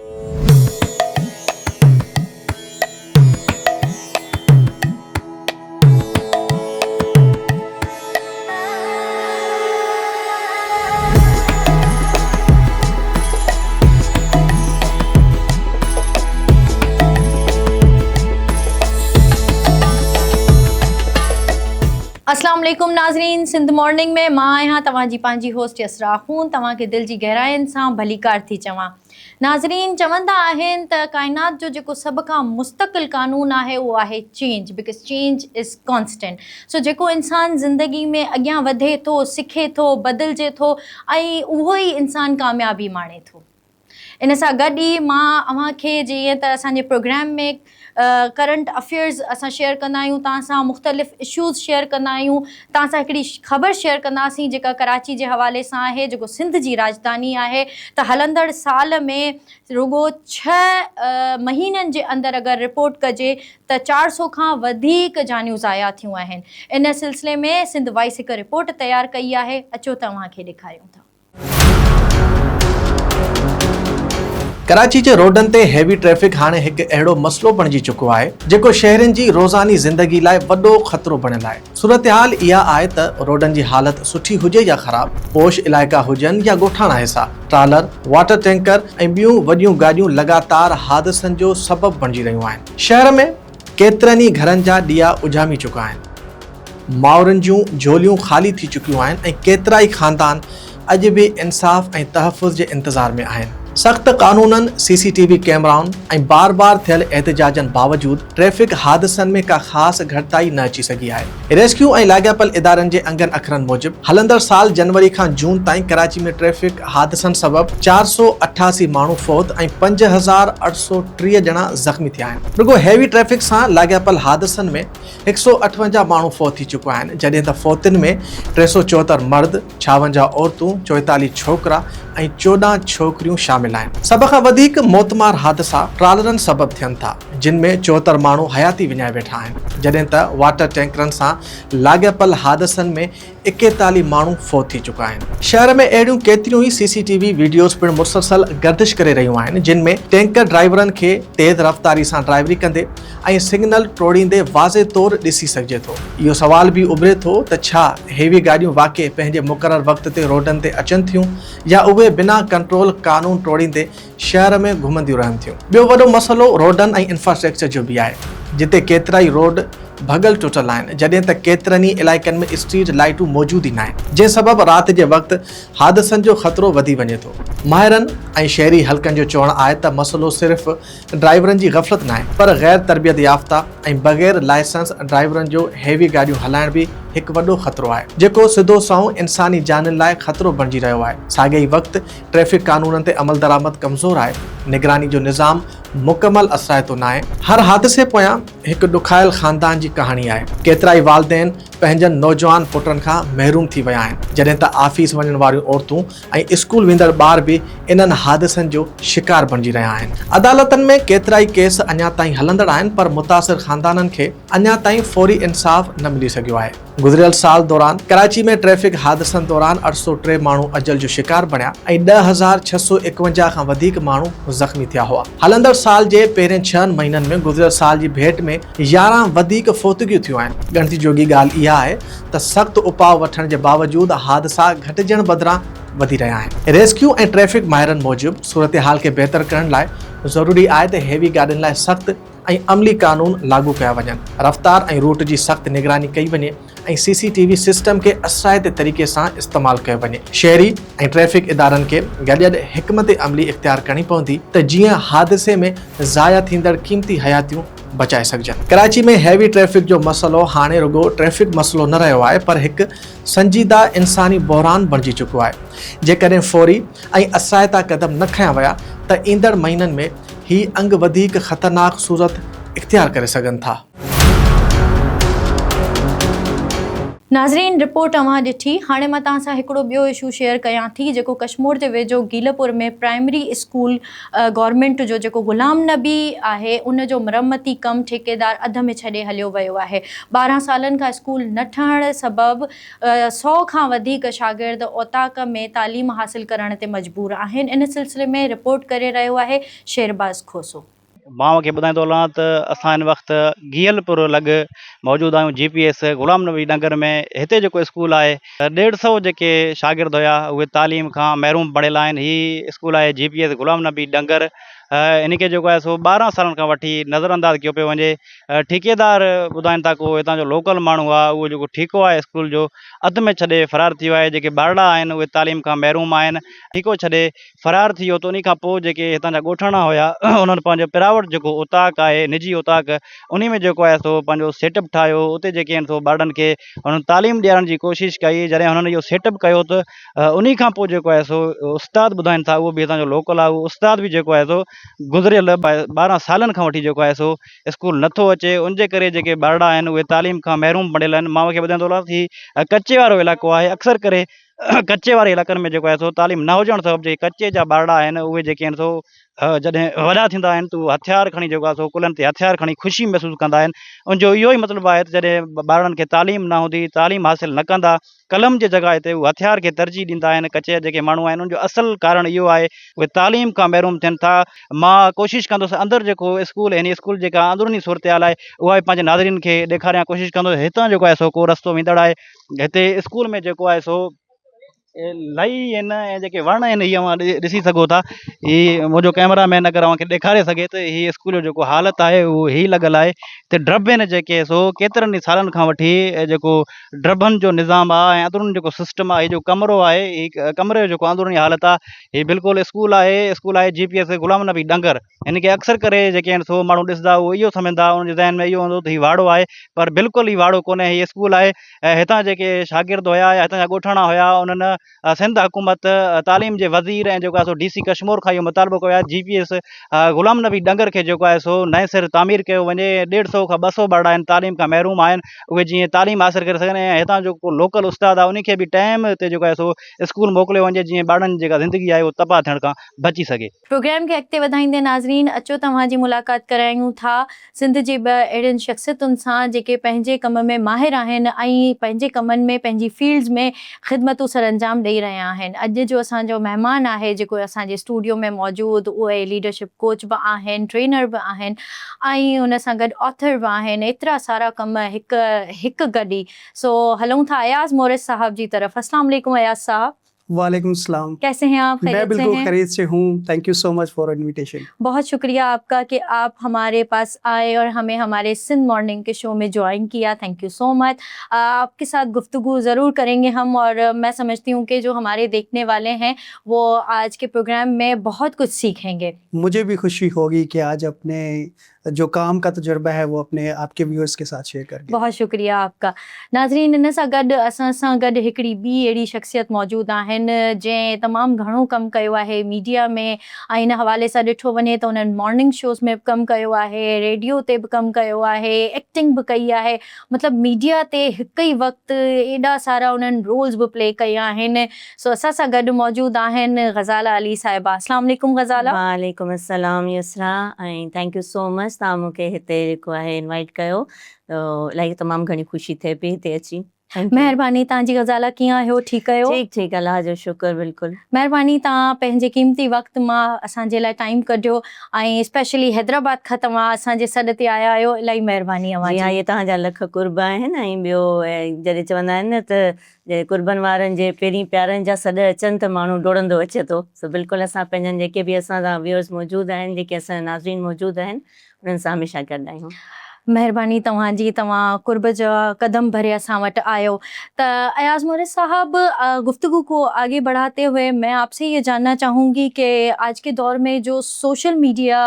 अस्सलाम वालेकुम नाज़रीन, सिंध मॉर्निंग में मां आहियां तव्हांजी पंहिंजी होस्ट यसरा खून, तव्हांखे दिलि जी गहराइनि सां भलीकार थी चवां। नाज़रीन, चवंदा आहिनि त काइनात जो जेको सभ खां मुस्तक़िल क़ानून आहे उहो आहे change, because change is constant. So जेको इंसान ज़िंदगी में अॻियां वधे थो, सिखे थो, बदिलजे थो, ऐं उहो ई इंसान कामयाबी माणे थो। इन सां गॾु ई मां अव्हांखे जीअं त असांजे प्रोग्राम में करंट अफेयर्स असां शेयर कंदा आहियूं, तव्हां सां मुख़्तलिफ़ इशूज़ शेयर कंदा आहियूं, तव्हां सां हिकिड़ी ख़बर शेयर कंदासीं जेका कराची जे हवाले सां आहे, जेको सिंध जी राजधानी आहे। त हलंदड़ साल में रुगो 6 महीननि जे अंदरि अगरि रिपोर्ट कजे त 400 खां वधीक जानियूं ज़ाया थियूं आहिनि। इन सिलसिले में सिंध वॉइस हिकु रिपोर्ट तयारु कई आहे, अचो तव्हांखे ॾेखारियूं था। कराची जे रोडनि ते हेवी ट्रैफिक हाणे हिकु अहिड़ो मसलो बणिजी चुको आहे जेको शहरनि जी रोज़ानी ज़िंदगी लाइ वॾो ख़तरो बणियल आहे। सूरतहाल इहा आहे त रोडनि जी हालत सुठी हुजे या ख़राब, पोश इलाइक़ा हुजनि या ॻोठाणा हिसा, ट्रालर, वाटर टैंकर ऐं ॿियूं वॾियूं गाॾियूं लगातार हादसनि जो सबबु बणिजी रहियूं आहिनि। शहर में केतिरनि ई घरनि जा ॾीआ उजामी चुका आहिनि, माउरनि जूं झोलियूं ख़ाली थी चुकियूं आहिनि ऐं केतिरा ई ख़ानदान अॼु बि इंसाफ़ ऐं तहफ़ुज़ जे इंतज़ार में आहिनि। सख़्त कानूननि, CCTV कैमराउनि ऐं बार बार थियल एहतजाजनि बावजूदि ट्रैफिक हादसनि में का ख़ासि घटिताई न अची सघी आहे। रेस्क्यू ऐं लाॻापियल इदारनि जे अंगनि अखरनि मूजिबि हलंदड़ साल जनवरी खां जून ताईं कराची में ट्रैफिक हादसनि सबबि 488 माण्हू फौत ऐं 5830 ॼणा ज़ख़्मी थिया आहिनि। रुगो हैवी ट्रैफिक सां लाॻापियल हादसनि में 158 माण्हू फौत थी चुका आहिनि, जॾहिं त फौतनि में 374 मर्द, 56 औरतूं, 44 छोकिरा ऐं 14 छोकिरियूं शामिल आहिनि। सभ खां वधीक मौतमार हादसा ट्रालरनि सबबु थियनि था, जिन में 74 माण्हू हयाती विञाए वेठा आहिनि, जॾहिं त वाटर टैंकरनि सां लाॻापियल हादसनि में 41 माण्हू फौत थी चुका आहिनि। शहर में अहिड़ियूं केतिरियूं ई CCTV वीडियोज़ पिणु मुसलसल गर्दिश करे रहियूं आहिनि, जिन में टैंकर ड्राइवरनि खे तेज़ रफ़्तारी सां ड्राइवरी कंदे ऐं सिग्नल तोड़ींदे वाज़े तौरु ॾिसी सघिजे थो। इहो सवाल बि उभिरे थो त छा हेवी गाॾियूं वाक़ई पंहिंजे मुक़ररु वक़्त ते रोडनि ते अचनि थियूं या उहे बिना कंट्रोल कानून तोड़ींदे शहर में घुमंदियूं रहनि थियूं। ॿियो वॾो मसइलो रोडनि ऐं इंफ्रास्ट्रक्चर जो बि आहे, जिते केतिरा ई रोड भॻल टुटल आहिनि, जॾहिं त केतिरनि ई इलाइक़नि में स्ट्रीट लाइटूं मौजूदु ई न आहिनि, जंहिं सबबु राति जे वक़्तु हादसनि जो ख़तरो वधी वञे थो। माहिरनि ऐं शहरी हल्कनि जो चवणु आहे त मसइलो सिर्फ़ु ड्राइवरनि जी ग़फ़लत न आहे, पर गैर तरबियत याफ़्ता ऐं बग़ैर लाइसेंस ड्राइवरनि जो हेवी गाॾियूं हलाइण बि हिकु वॾो ख़तरो आहे, जेको सिधो सओं इंसानी जानुनि लाइ ख़तरो बणिजी रहियो आहे। साॻे ई वक़्तु ट्रैफिक कानूननि ते अमल दरामद कमज़ोर आहे, निगरानी जो निज़ाम मुकमल असराइतो न आहे। हर हादसे पोयां हिकु ॾुखायल ख़ानदान जी कहाणी आहे। केतिरा ई वालिदैन पंहिंजनि नौजवान पुटनि खां महरूम थी विया आहिनि, जॾहिं त ऑफिस वञण वारियूं औरतूं ऐं स्कूल वेंदड़ ॿार बि इन्हनि हादसनि जो शिकार बणिजी रहिया आहिनि। अदालतनि में केतिरा ई केस अञा ताईं हलंदड़ आहिनि, पर मुतासिर ख़ानदाननि खे अञा ताईं फौरी इंसाफ़ न मिली सघियो आहे। गुज़िरियल साल दौरान कराची में ट्रैफिक हादसनि दौरान 803 माण्हू अजल जो शिकार बणिया ऐं 10,651 खां वधीक माण्हू ज़ख़्मी थिया हुआ। हलंदड़ साल जे पहिरें 6 महीननि में गुज़िरियल साल जी भेट में 11 वधीक फौतगियूं थियूं आहिनि। ॻणती जोगी ॻाल्हि इहा आहे त सख़्तु उपाउ वठण जे बावजूदि हादसा घटिजण बदिरां वधी रहिया आहिनि। रेस्क्यू ऐं ट्रैफिक माहिरनि मूजिबि सूरतहाल खे बहितर करण लाइ ज़रूरी आहे त हेवी गाॾियुनि लाइ सख़्तु ऐं अमली कानून लागू कया वञनि, रफ़्तार ऐं रूट जी सख़्त निगरानी कई वञे ऐं CCTV सिस्टम खे असराइते तरीक़े सां इस्तेमालु कयो वञे। शहरी ऐं ट्रैफिक इदारनि खे गॾियल हिकमत अमली इख़्तियार करणी पवंदी त जीअं हादसे में ज़ाया थींदड़ क़ीमती हयातियूं बचाए सघजनि। कराची में हैवी ट्रैफिक जो मसइलो हाणे रुगो ट्रैफिक मसइलो न रहियो आहे, पर हिकु संजीदा इंसानी बहरान बणिजी चुको आहे। जेकॾहिं फौरी ऐं असराइता क़दम न खयां विया त ईंदड़ महीननि में ही अंग वधीक ख़तरनाक सूरत इख़्तियार करे सघनि था। नाज़रीन, रिपोर्ट अवां ॾिठी। हाणे मां तव्हां सां हिकिड़ो ॿियो इशू शेयर कयां थी, जेको कश्मीर जे वेझो गीलपुर में प्राइमरी स्कूल गवर्नमेंट जो जेको ग़ुलाम नबी आहे उन जो मरम्मती कमु ठेकेदार अध में छॾे हलियो वियो आहे। 12 सालनि खां स्कूल न ठहण सबबि 100 खां वधीक शागिर्द औताक में तालीम हासिल करण ते मजबूर आहिनि। इन सिलसिले में रिपोर्ट करे रहियो आहे शेरबाज़ खोसो। मां खे ॿुधाईंदो हलां त असां हिन वक़्तु गीहलपुर लॻ मौजूदु आहियूं GPS ग़ुलाम नबी नगर में। हिते जेको स्कूल आहे 150 जेके शागिर्द हुया उहे तालीम खां महरूम पढ़ियल आहिनि। हीउ स्कूल आहे GPS ग़ुलाम नबी नगर। इन खे जेको आहे सो 12 सालनि खां वठी नज़रअंदाज़ कयो पियो वञे। ठेकेदार ॿुधाइनि था को हितां जो लोकल माण्हू आहे उहो जेको ठेको आहे स्कूल जो अध में छॾे फ़रार थी वियो आहे। जेके ॿारड़ा आहिनि उहे तालीम खां महरूम आहिनि। ठेको छॾे फ़रार थी वियो। त उन खां पोइ जेके हितां जा ॻोठाणा हुया उन्हनि पंहिंजो पिरावट जेको उताक आहे निजी उताक उन में जेको आहे सो पंहिंजो सेटअप ठाहियो। उते जेके आहिनि सो ॿारनि खे हुननि तालीम ॾियण जी कोशिशि कई। जॾहिं हुननि इहो सेटअप कयो त उन खां पोइ जेको आहे सो उस्ताद ॿुधाइनि था उहो बि हितां जो लोकल आहे। उहो उस्ताद बि जेको आहे सो गुज़िरियल 12 सालनि खां वठी जेको आहे सो स्कूल नथो अचे। उनजे करे जेके ॿारड़ा आहिनि उहे तालीम खां महरूम पढ़ियल आहिनि। मां खे ॿुधाईंदो रहां थी कचे वारो इलाइक़ो आहे। अक्सर करे कचे वारे इलाइक़नि में जेको आहे सो तालीम न हुजण सबबि जेके कचे जा ॿारड़ा आहिनि उहे जेके आहिनि सो जॾहिं वॾा थींदा आहिनि त उहे हथियार खणी जेको आहे सो कुल्हनि ते हथियार खणी ख़ुशी महसूसु कंदा आहिनि। उनजो इहो ई मतिलबु आहे त जॾहिं ॿारनि खे तालीम न हूंदी, तालीम हासिलु न कंदा, कलम जे जॻह ते उहे हथियार खे तरजीह ॾींदा आहिनि। कचे जेके माण्हू आहिनि उनजो असुलु कारण इहो आहे उहे तालीम खां महरूम थियनि था। मां कोशिशि कंदुसि अंदरि जेको स्कूल हिन स्कूल जेका अंदरूनी सूरत हाल आहे उहा पंहिंजे नाज़रीन खे ॾेखारियां कोशिशि कंदुसि। हितां जेको आहे सो को रस्तो वेंदड़ आहे। हिते स्कूल में जेको आहे सो लही आहिनि ऐं जेके वण आहिनि इहे अव्हां ॾिसी सघो था। हीअ मुंहिंजो कैमरामैन अगरि अव्हांखे ॾेखारे सघे त हीअ स्कूल जो जेको हालति आहे उहो हीअ लॻल आहे। हिते ड्रब आहिनि जेके सो केतिरनि ई सालनि खां वठी जेको ड्रबनि जो निज़ाम आहे ऐं अंदरूनी जेको सिस्टम आहे जो कमिरो आहे हीअ कमिरे जो जेको अंदरूनी हालति आहे हीअ बिल्कुलु स्कूल आहे GPS ग़ुलाम नबी नगर। हिन खे अक्सर करे जेके आहिनि सो माण्हू ॾिसंदा उहो इहो सम्झंदा उनजे ज़हन में इहो हूंदो त हीउ वाड़ो आहे, पर बिल्कुलु ई वाड़ो कोन्हे। हीअ स्कूल आहे। हितां जेके शागिर्द हुया या हितां जा ॻोठाणा हुया उन्हनि सिंध हुकूमत तालीम जे वज़ीर ऐं जेको आहे सो DC कश्मीर खां इहो मुतालबो कयो आहे GPS ग़ुलाम नबी नगर खे जेको आहे सो नए सिर तामीर कयो वञे। 150 खां 200 ॿारड़ा आहिनि तालीम खां महरूम आहिनि। उहे जीअं तालीम हासिलु करे सघनि ऐं हितां जो को लोकल उस्ताद आहे उनखे बि टाइम ते जेको आहे सो स्कूल मोकिलियो वञे जीअं ॿारनि जी जेका ज़िंदगी आहे उहो तबाह थियण खां बची सघे। प्रोग्राम खे अॻिते वधाईंदे नाज़रीन अचो तव्हांजी मुलाक़ात करायूं था सिंध जे ॿ अहिड़ियुनि शख़्सियतुनि सां जेके पंहिंजे कम में माहिर आहिनि ऐं पंहिंजे कमनि में पंहिंजी फील्ड्स में ख़िदमतूं सर अंजाम ॾेई रहिया आहिनि। अॼु जो असांजो महिमान आहे जेको असांजे स्टूडियो में मौजूदु उहे लीडरशिप कोच बि आहिनि, ट्रेनर बि आहिनि ऐं हुन सां गॾु ऑथर बि आहिनि। एतिरा सारा कम हिकु गॾु ई। सो हलूं था अयाज़ मोरिस साहब जी तरफ़। अस्सलाम वालेकुम अयाज़ साहब। वालेकुम सलाम। कैसे हैं आप? मैं बिल्कुल खैरियत से हूँ। Thank you so much for invitation. बहुत शुक्रिया आपका कि आप हमारे पास आए और हमें हमारे सिंध मॉर्निंग के शो में ज्वाइन किया। Thank you so much. आपके साथ गुफ्तगू ज़रूर करेंगे हम और मैं समझती हूँ कि जो हमारे देखने वाले हैं वो आज के प्रोग्राम में बहुत कुछ सीखेंगे। मुझे भी खुशी होगी कि आज अपने जो काम का तजुर्बा है वो अपने आपके व्यूअर्स के साथ शेयर करेंगे। बहुत शुक्रिया आपका। नाज़रीन इन सां गॾु असां सां गॾु हिकिड़ी ॿी अहिड़ी शख़्सियत मौजूदु आहिनि जंहिं तमामु घणो कमु कयो आहे मीडिया में ऐं इन हवाले सां ॾिठो वञे त उन्हनि मॉर्निंग शोज़ में बि कमु कयो आहे, रेडियो ते बि कमु कयो आहे, एक्टिंग बि कई आहे। मतिलबु मीडिया ते हिकु ई वक़्तु एॾा सारा उन्हनि रोल्स बि प्ले कया आहिनि। सो असां सां गॾु मौजूदु आहिनि ग़ज़ाला अली साहिबा। अस्सलाम वालेकुम ग़ज़ाला। वालेकुम अस्सलाम यसरा ऐं थैंक यू सो मच तव्हां मूंखे हिते जेको आहे इनवाइट कयो। इलाही तमामु घणी ख़ुशी थिए पई हिते अची। महिरबानी। तव्हांजी ग़ज़ाला कीअं आहियो? ठीकु आहियो? ठीकु अलाह जो शुक्र। बिल्कुलु महिरबानी। तव्हां पंहिंजे क़ीमती वक़्तु मां असांजे लाइ टाइम कढियो ऐं स्पेशली हैदराबाद खां तव्हां असांजे सॾ ते आया आहियो। इलाही महिरबानी जी हाँ, इहे तव्हांजा लख कुर्ब आहिनि। ऐं ॿियो जॾहिं चवंदा आहिनि न त कुर्बनि वारनि जे पहिरीं प्यारनि जा सॾ अचनि त माण्हू डोड़ंदो अचे थो। सो बिल्कुलु असां पंहिंजनि जेके बि असांजा व्यूअर्स मौजूदु आहिनि, जेके असांजा नाज़रीन मौजूदु आहिनि, उन्हनि सां हमेशह गॾु आहियूं। महिरबानी तव्हांजी। तव्हां कुर्ब जा कदम भरे असां वटि आयो। त अयाज़ मोरिस साहब, गुफ्तगू को आगे बढ़ाते हुए मैं आपसे ये जानना चाहूँगी कि आज के दौर में जो सोशल मीडिया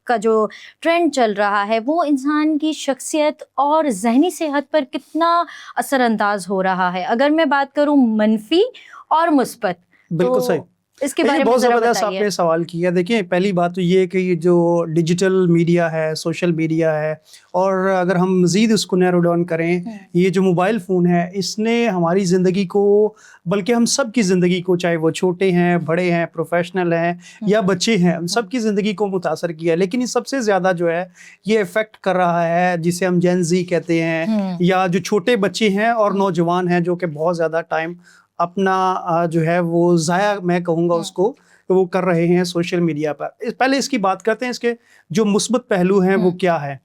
का जो ट्रेंड चल रहा है वो इंसान की शख्सियत और ज़हनी सेहत पर कितना असरअंदाज हो रहा है? अगर मैं बात करूँ मनफी और मुस्बत, बिल्कुल सही। इसके ये बारे में बहुत जरा ज़बरदस्त बताइए। आपने सवाल किया। देखिए, पहली बात तो ये कि ये जो डिजिटल मीडिया है, सोशल मीडिया है, और अगर हम मज़ीद उसको नैरो डाउन करें, ये जो मोबाइल फ़ोन है, इसने हमारी ज़िंदगी को, बल्कि हम सब की ज़िंदगी को, चाहे वो छोटे हैं, बड़े हैं, प्रोफेशनल हैं या बच्चे हैं, उन सब की ज़िंदगी को मुतासर किया है। लेकिन ये सबसे ज़्यादा जो है ये इफ़ेक्ट कर रहा है जिसे हम जेन ज़ी कहते हैं, या जो छोटे बच्चे हैं और नौजवान हैं, जो कि बहुत ज़्यादा टाइम अपना जो है वो ज़ाया, मैं कहूँगा उसको, वो कर रहे हैं सोशल मीडिया पर। पहले इसकी बात करते हैं, इसके जो मुस्बत पहलू हैं वो क्या है।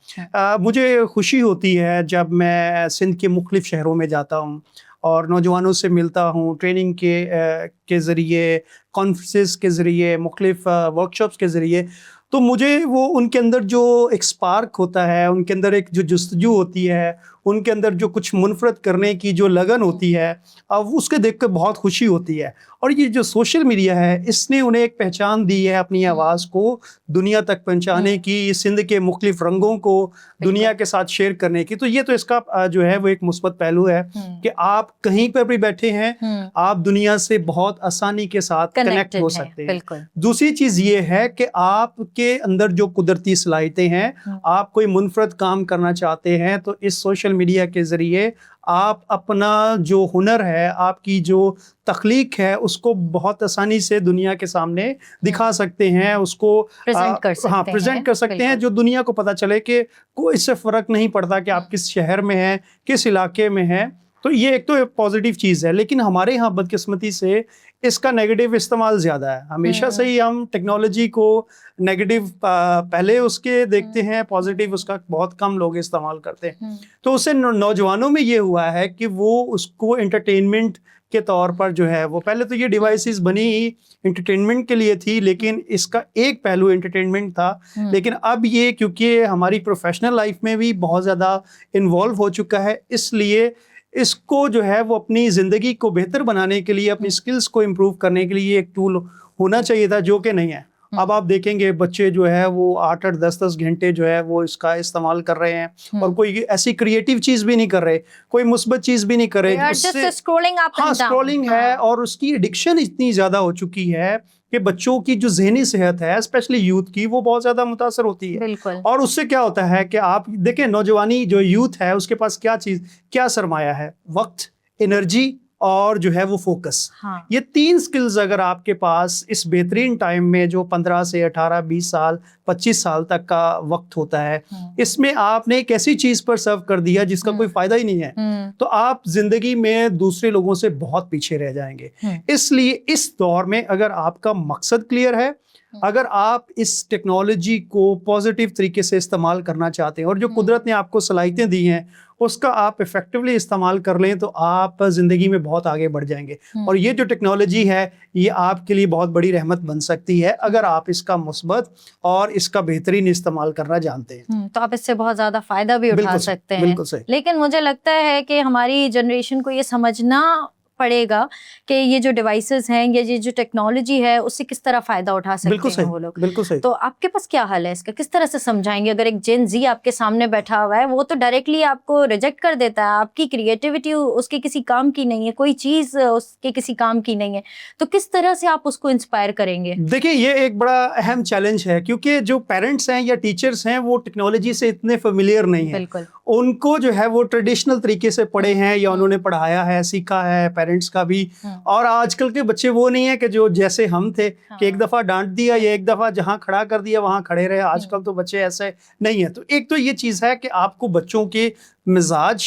मुझे खुशी होती है जब मैं सिंध के मुख्तलिफ शहरों में जाता हूँ और नौजवानों से मिलता हूँ, ट्रेनिंग के ज़रिए, कॉन्फ्रेंसेस के ज़रिए, मुख्तलिफ वर्कशॉप्स के ज़रिए। तो मुझे वो उनके अंदर जो एक स्पार्क होता है, उनके अंदर एक जो जुस्तजू होती है, उनके अंदर जो कुछ मुनफरद करने की जो लगन होती है, अब उसके देख कर बहुत खुशी होती है। और ये जो सोशल मीडिया है, इसने उन्हें एक पहचान दी है अपनी आवाज़ को दुनिया तक पहुंचाने की, सिंध के मुख्तलिफ रंगों को दुनिया के साथ शेयर करने की। तो ये तो इसका जो है वो एक मुस्बत पहलू है कि आप कहीं पर भी बैठे हैं, आप दुनिया से बहुत आसानी के साथ कनेक्ट हो सकते हैं। दूसरी चीज़ ये है कि आपके अंदर जो कुदरती सलाहियतें हैं, आप कोई मुनफरद काम करना चाहते हैं, तो इस सोशल मीडिया के ज़रिए आप अपना जो हुनर है, आपकी जो तख्लीक है, उसको बहुत आसानी से दुनिया के सामने दिखा सकते हैं, उसको प्रेजेंट कर सकते हैं, जो दुनिया को पता चले कि कोई इससे फ़र्क नहीं पड़ता कि आप किस शहर में हैं, किस इलाके में हैं। तो ये एक तो पॉजिटिव चीज़ है। लेकिन हमारे यहाँ बदकिस्मती से इसका नेगेटिव इस्तेमाल ज़्यादा है। हमेशा से ही हम टेक्नोलॉजी को नेगेटिव पहले उसके देखते हैं, पॉजिटिव उसका बहुत कम लोग इस्तेमाल करते हैं। तो उससे नौजवानों में ये हुआ है कि वो उसको एंटरटेनमेंट के तौर पर जो है वो, पहले तो ये डिवाइसेस बनी ही एंटरटेनमेंट के लिए थी, लेकिन इसका एक पहलू एंटरटेनमेंट था। लेकिन अब ये क्योंकि हमारी प्रोफेशनल लाइफ में भी बहुत ज़्यादा इन्वॉल्व हो चुका है, इसलिए इसको जो है वो अपनी ज़िंदगी को बेहतर बनाने के लिए, अपनी स्किल्स को इम्प्रूव करने के लिए एक टूल होना चाहिए था, जो कि नहीं है। अब आप देखेंगे बच्चे जो है वो 8-8 10-10 घंटे जो है वो इसका इस्तेमाल कर रहे हैं, और कोई ऐसी क्रिएटिव चीज़ भी नहीं कर रहे, कोई मुस्बत चीज़ भी नहीं कर रहे, स्क्रॉलिंग है। और उसकी एडिक्शन इतनी ज़्यादा हो चुकी है कि बच्चों की जो ज़हनी सेहत है, स्पेशली यूथ की, वो बहुत ज़्यादा मुतासर होती है। और उससे क्या होता है कि आप देखें, नौजवानी जो यूथ है उसके पास क्या सरमाया है? वक्त, एनर्जी और जो है वो फोकस। ये 3 स्किल्स अगर आपके पास इस बेहतरीन टाइम में, जो 15 से 18, 20 साल, 25 साल तक का वक्त होता है, इसमें आपने एक ऐसी चीज़ पर सर्व कर दिया जिसका कोई फ़ायदा ही नहीं है, तो आप ज़िंदगी में दूसरे लोगों से बहुत पीछे रह जाएंगे। इसलिए इस दौर में अगर आपका मकसद क्लियर है, अगर आप इस टेक्नोलॉजी को पॉजिटिव तरीके से इस्तेमाल करना चाहते हैं, और जो कुदरत ने आपको सलाहियतें दी हैं उसका आप इफेक्टिवली इस्तेमाल कर लें, तो आप ज़िंदगी में बहुत आगे बढ़ जाएंगे। और ये जो टेक्नोलॉजी है, ये आपके लिए बहुत बड़ी रहमत बन सकती है अगर आप इसका मुस्बत और इसका बेहतरीन इस्तेमाल करना जानते हैं। तो आप इससे बहुत ज़्यादा फ़ायदा भी उठा सकते हैं। बिल्कुल सही। लेकिन मुझे लगता है कि हमारी जनरेशन को ये समझना पड़ेगा कि ये जो डिवाइसेस हैं, ये जो टेक्नोलॉजी है, उससे किस तरह फ़ायदा उठा सकते हैं वो लोग। बिल्कुल सही। तो आपके पास क्या हल है इसका? किस तरह से समझाएंगे? अगर एक जेन जी आपके सामने बैठा हुआ है, वो तो डायरेक्टली आपको रिजेक्ट कर देता है, आपकी क्रिएटिविटी उसके किसी काम की नहीं है, कोई चीज़ उसके किसी काम की नहीं है, तो किस तरह से आप उसको इंस्पायर करेंगे? देखिए, ये एक बड़ा अहम चैलेंज है, क्योंकि जो पेरेंट्स हैं या टीचर्स हैं वो टेक्नोलॉजी से इतने फेमिलियर नहीं है। बिल्कुल। उनको जो है वो ट्रेडिशनल तरीके से पढ़े हैं या उन्होंने पढ़ाया है, सीखा है, पेरेंट्स का भी। और आजकल के बच्चे वो नहीं है कि जो जैसे हम थे कि एक दफ़ा डांट दिया या एक दफ़ा जहाँ खड़ा कर दिया वहाँ खड़े रहे। आजकल तो बच्चे ऐसे नहीं है। तो एक तो ये चीज़ है कि आपको बच्चों के मिजाज,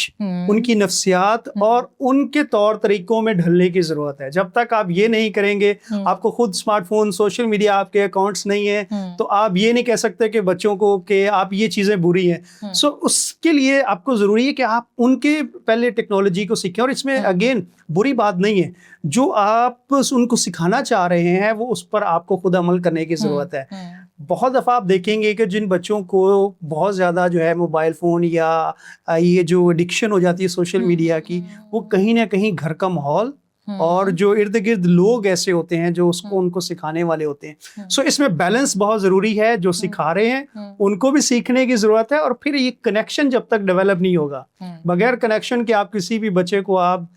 उनकी नफ्सियात और उनके तौर तरीकों में ढलने की ज़रूरत है। जब तक आप ये नहीं करेंगे, आपको खुद स्मार्टफोन, सोशल मीडिया, आपके अकाउंट्स नहीं है, तो आप ये नहीं कह सकते कि बच्चों को कि आप ये चीज़ें बुरी हैं। सो उसके लिए आपको ज़रूरी है कि आप उनके पहले टेक्नोलॉजी को सीखें। और इसमें अगेन बुरी बात नहीं है, जो आप उनको सिखाना चाह रहे हैं वो उस पर आपको खुद अमल करने की ज़रूरत है। बहुत दफ़ा आप देखेंगे कि जिन बच्चों को बहुत ज़्यादा जो है मोबाइल फ़ोन या ये जो एडिक्शन हो जाती है सोशल मीडिया की, वो कहीं ना कहीं घर का माहौल और जो इर्द गिर्द लोग ऐसे होते हैं जो उसको उनको सिखाने वाले होते हैं. सो इसमें बैलेंस बहुत ज़रूरी है. जो सिखा रहे हैं उनको भी सीखने की ज़रूरत है, और फिर ये कनेक्शन जब तक डेवलप नहीं होगा, बगैर कनेक्शन के आप किसी भी बच्चे को आप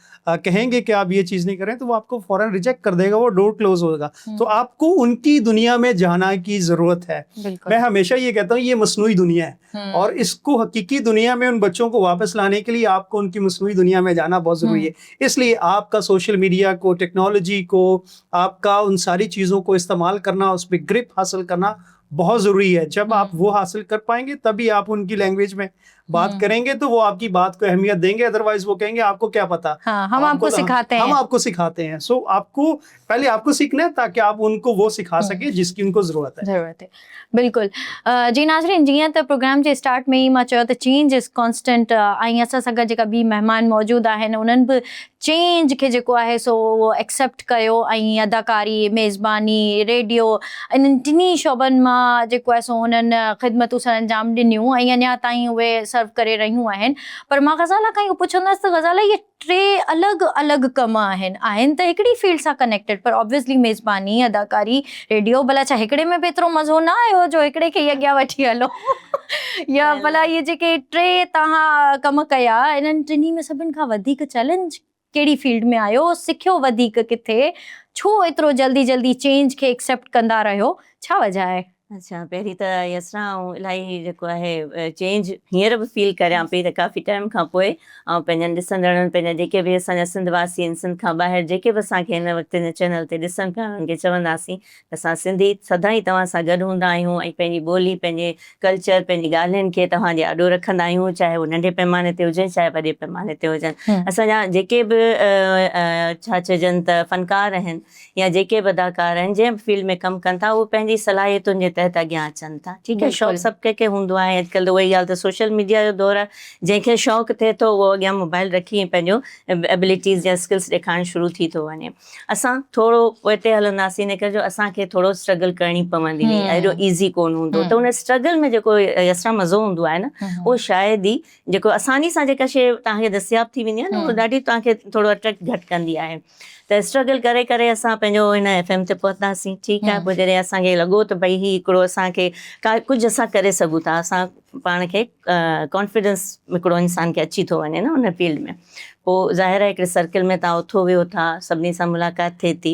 कहेंगे कि आप ये चीज़ नहीं करें तो वो आपको फ़ौरन रिजेक्ट कर देगा, वो डोर क्लोज होगा. तो आपको उनकी दुनिया में जाना की ज़रूरत है. मैं हमेशा ये कहता हूँ ये मसनूई दुनिया है, और इसको हकीकी दुनिया में उन बच्चों को वापस लाने के लिए आपको उनकी मसनूई दुनिया में जाना बहुत ज़रूरी है. इसलिए आपका सोशल मीडिया को, टेक्नोलॉजी को, आपका उन सारी चीज़ों को इस्तेमाल करना, उस पर ग्रिप हासिल करना बहुत ज़रूरी है. जब आप वो हासिल कर पाएंगे तभी आप उनकी लैंग्वेज में बात करेंगे तो वो आपकी बात को अहमियत देंगे. अदरवाइज वो कहेंगे आपको क्या पता, हम आपको सिखाते हैं, हम आपको सिखाते हैं. सो आपको पहले आपको सीखना है ताकि आप उनको वो सिखा सके जिसकी उनको ज़रूरत है. बिल्कुल. जी नाज़रीन, जीअं त प्रोग्राम जे स्टार्ट में ई मां चयो त चेंज इज़ कॉन्स्टेंट, ऐं असां सां गॾु जेका ॿी महिमान मौजूदु आहिनि उन्हनि बि चेंज खे जेको आहे सो उहो एक्सेप्ट कयो, ऐं अदाकारी, मेज़बानी, रेडियो, इन्हनि टिनी शोबनि मां जेको आहे सो हुननि ख़िदमतूं सर अंजाम ॾिनियूं ऐं अञा ताईं उहे सर्व करे रहियूं आहिनि. पर मां ग़ज़ाला खां इहो पुछंदसि त ग़ज़ाला इहे टे अलॻि अलॻि कम आहिनि त हिकिड़ी फील्ड सां कनेक्टेड, पर ऑब्वियसली मेज़बानी, अदाकारी, रेडियो, भला छा हिकिड़े में बि एतिरो मज़ो न आयो जो हिकिड़े खे ई अॻियां वठी हलो या भला इहे जेके टे तव्हां कम कया इन्हनि टिनी में सभिनि खां वधीक चैलेंज कहिड़ी फील्ड में आयो, सिखियो वधीक किथे, छो एतिरो जल्दी जल्दी चेंज खे एक्सेप्ट कंदा रहियो, छा वजह आहे? अच्छा, पहिरीं त यसरा इलाही जेको आहे चेंज हींअर बि फील करियां पई त काफ़ी टाइम खां पोइ. ऐं पंहिंजनि ॾिसंदड़नि, पंहिंजा जेके बि असांजा सिंधवासी आहिनि, सिंध खां ॿाहिरि जेके बि असांखे हिन वक़्तु हिन चैनल ते ॾिसनि पिया, उन्हनि खे चवंदासीं त असां सिंधी सदाईं तव्हां सां गॾु हूंदा आहियूं ऐं पंहिंजी ॿोली, पंहिंजे कल्चर, पंहिंजी ॻाल्हियुनि खे तव्हांजे आॾो रखंदा आहियूं, चाहे उहे नंढे पैमाने ते हुजनि चाहे वॾे पैमाने ते हुजनि. असांजा जेके बि छा चइजनि त फ़नकार आहिनि या जेके बि अदाकार आहिनि जंहिं फील्ड में कमु कनि था, उहे पंहिंजी सलाहियतुनि जे तहत अॻियां अचनि था. ठीकु आहे, शौक़ु सभु कंहिंखे हूंदो आहे. अॼुकल्ह त उहा ई ॻाल्हि त सोशल मीडिया जो दौरु आहे. जंहिंखे शौक़ु थिए थो उहो अॻियां मोबाइल रखी ऐं पंहिंजो एबिलिटीज़ या स्किल्स ॾेखारणु शुरू थी थो वञे. असां थोरो पोइते हलंदासीं, इन करे जो असांखे थोरो स्ट्रगल करणी पवंदी हुई, एॾो ईज़ी कोन हूंदो. त उन स्ट्रगल में जेको यसरा मज़ो हूंदो आहे न, उहो शायदि ई जेको आसानी सां जेका शइ तव्हांखे दस्तियाब थी वेंदी आहे न, उहो ॾाढी तव्हांखे थोरो अट्रैक्ट घटि कंदी आहे. त स्ट्रगल करे करे असां पंहिंजो हिन FM ते पहुतासीं. ठीकु आहे, पोइ जॾहिं असांखे लॻो त भई ही हिकिड़ो असांखे कुझु असां करे सघूं था, असां पाण खे कॉन्फिडेंस हिकिड़ो इंसान खे अची थो वञे न उन फील्ड में. पोइ ज़ाहिर आहे हिकिड़े सर्कल में तव्हां उथो वियो था, सभिनी सां मुलाक़ात थिए थी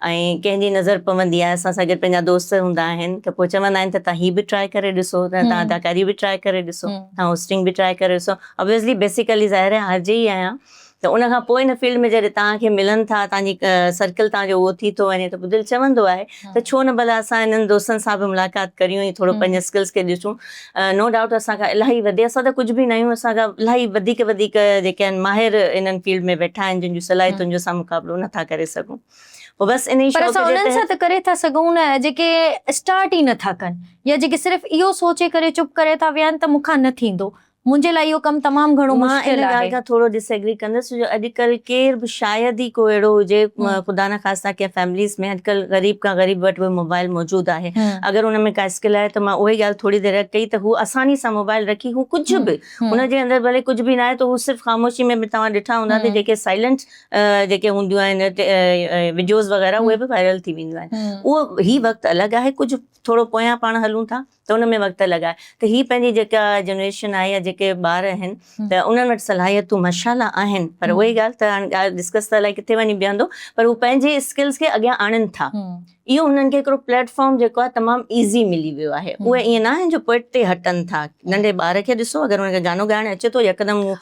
ऐं कंहिंजी नज़र पवंदी आहे. असां सां गॾु पंहिंजा दोस्त हूंदा आहिनि त पोइ चवंदा आहिनि त तव्हां हीअ बि ट्राए करे ॾिसो, त तव्हां अदाकारी बि ट्राए करे ॾिसो, तव्हां होस्टिंग बि ट्राए करे ॾिसो. ऑब्वियसली बेसिकली ज़ाहिर आहे हार जे ई आहियां. त उनखां पोइ हिन फील्ड में जॾहिं तव्हांखे मिलनि था, तव्हांजी सर्कल तव्हांजो उहो थी थो वञे, त दिलि चवंदो आहे त छो न भला असां हिननि दोस्तनि सां बि मुलाक़ात करियूं ऐं थोरो पंहिंजे स्किल्स खे ॾिसूं. नो डाउट असांखां इलाही वधे, असां त कुझु बि न आहियूं, असांखां इलाही वधीक जेके आहिनि माहिर इन्हनि फील्ड में वेठा आहिनि, जिन जूं सलाहियतुनि जो असां मुक़ाबिलो नथा करे सघूं. पोइ बसि इन पर असां उन्हनि सां त करे था सघूं न जेके स्टार्ट ई नथा कनि, या जेके सिर्फ़ु इहो सोचे करे चुप करे था विहनि त मूंखां न थींदो. मुंहिंजे लाइ इहो कमु तमामु घणो मुश्किल आहे. ॻाल्हि खां थोरो डिसएग्री कंदसि, जो अॼुकल्ह केर बि शायदि ई को अहिड़ो हुजे, ख़ुदा न ख़ास्ता कंहिं फैमिलीज़ में अॼुकल्ह ग़रीब खां ग़रीब वटि बि मोबाइल मौजूदु आहे. अगरि हुन में का स्किल आहे त मां उहा ई ॻाल्हि थोरी देरि कई त हू आसानी सां मोबाइल रखी, हू कुझु बि हुनजे अंदरि भले कुझु बि न आहे त हू सिर्फ़ु ख़ामोशी में बि तव्हां ॾिठा हूंदा त जेके साइलेंट जेके हूंदियूं आहिनि वीडियोज़ वग़ैरह, उहे बि वायरल थी वेंदियूं आहिनि. उहो ही वक़्तु अलॻि आहे, कुझु थोरो पोयां पाण हलूं था त उन में वक़्तु अलॻि आहे. त हीअ पंहिंजी जेका जनरेशन आहे या जेके ॿार आहिनि त उन्हनि वटि सलाहियतूं माशाअल्लाह आहिनि, पर उहा ई ॻाल्हि त हाणे ॻाल्हि डिस्कस त अलाए किथे वञी बीहंदो, पर हू पंहिंजे स्किल्स खे अॻियां आणनि था. इहो हुननि खे हिकिड़ो प्लेटफॉर्म जेको आहे तमामु ईज़ी मिली वियो आहे. उहे ईअं न आहिनि जो पुठिते हटनि था. नंढे ॿार खे ॾिसो, अगरि हुनखे गानो ॻाइणु अचे थो, यकदमि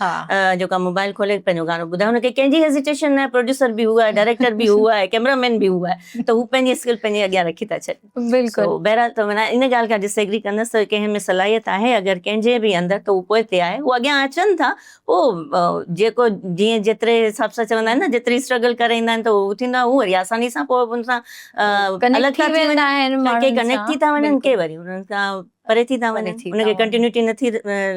जेका मोबाइल खोले पंहिंजो गानो ॿुधाए, हुनखे कंहिंजी हेजिटेशन न आहे. प्रोड्यूसर बि हू आहे, डायरेक्टर बि हू आहे, कैमरामैन बि हू आहे, त हू पंहिंजी स्किल पंहिंजे अॻियां रखी था छॾनि. बिल्कुलु. बहरहाल त माना इन ॻाल्हि खां डिसएग्री कंदसि त कंहिं में सलाहियत आहे अगरि कंहिंजे बि अंदरि, त उहो पोइते आहे, उहो अॻियां अचनि था. पोइ जेको जीअं जेतिरे हिसाब सां चवंदा आहिनि न, जेतिरी स्ट्रगल करे ईंदा आहिनि त उहो थींदो आहे, उहो वरी आसानी सां पोइ हुन सां अलॻि थी वेंदा आहिनि, के कनेक्ट थी था वञनि, के वरी हुननि सां परे थी था वञनि, परे थी था उनखे वञनि। कंटिन्यूटी नथी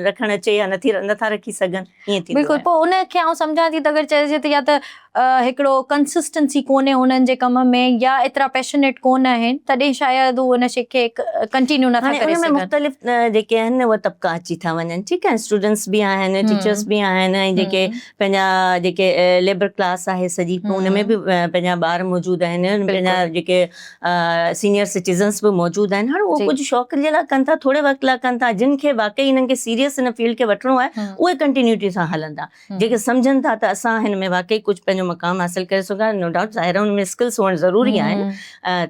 रखणु अचे या नथा रखी सघनि, ईअं थी बिल्कुलु, पोइ उनखे आउं सम्झां थी त अगरि चइजे त या त हिकिड़ो कंसिस्टेंसी कोन्हे उन्हनि जे कम में या एतिरा पैशनेट कोन आहिनि तॾहिं शायदि हू उन शइ खे कंटिन्यू नथा हाणे करे उनमें सघनि। मुख़्तलिफ़ जेके आहिनि उहे तबका अची था वञनि, ठीकु आहे, स्टूडेंट्स बि आहिनि, टीचर्स बि आहिनि, ऐं जेके पंहिंजा जेके लेबर क्लास आहे सॼी, पोइ उनमें बि पंहिंजा ॿार मौजूदु आहिनि, पंहिंजा जेके सीनियर सिटीज़न्स बि मौजूदु आहिनि। हाणे उहो जी। कुझु शौक़ जे लाइ कनि था, थोरे वक़्त लाइ कनि था, जिन खे वाकई हिननि खे सीरियस हिन फील्ड खे वठिणो आहे उहे कंटिन्यूटी सां हलनि था, जेके सम्झनि था त असां हिन में वाकई कुझु पंहिंजो मक़ाम हासिल करे सघां, नो डाउट ज़ाहिर हुन में स्किल्स हुअणु ज़रूरी आहिनि,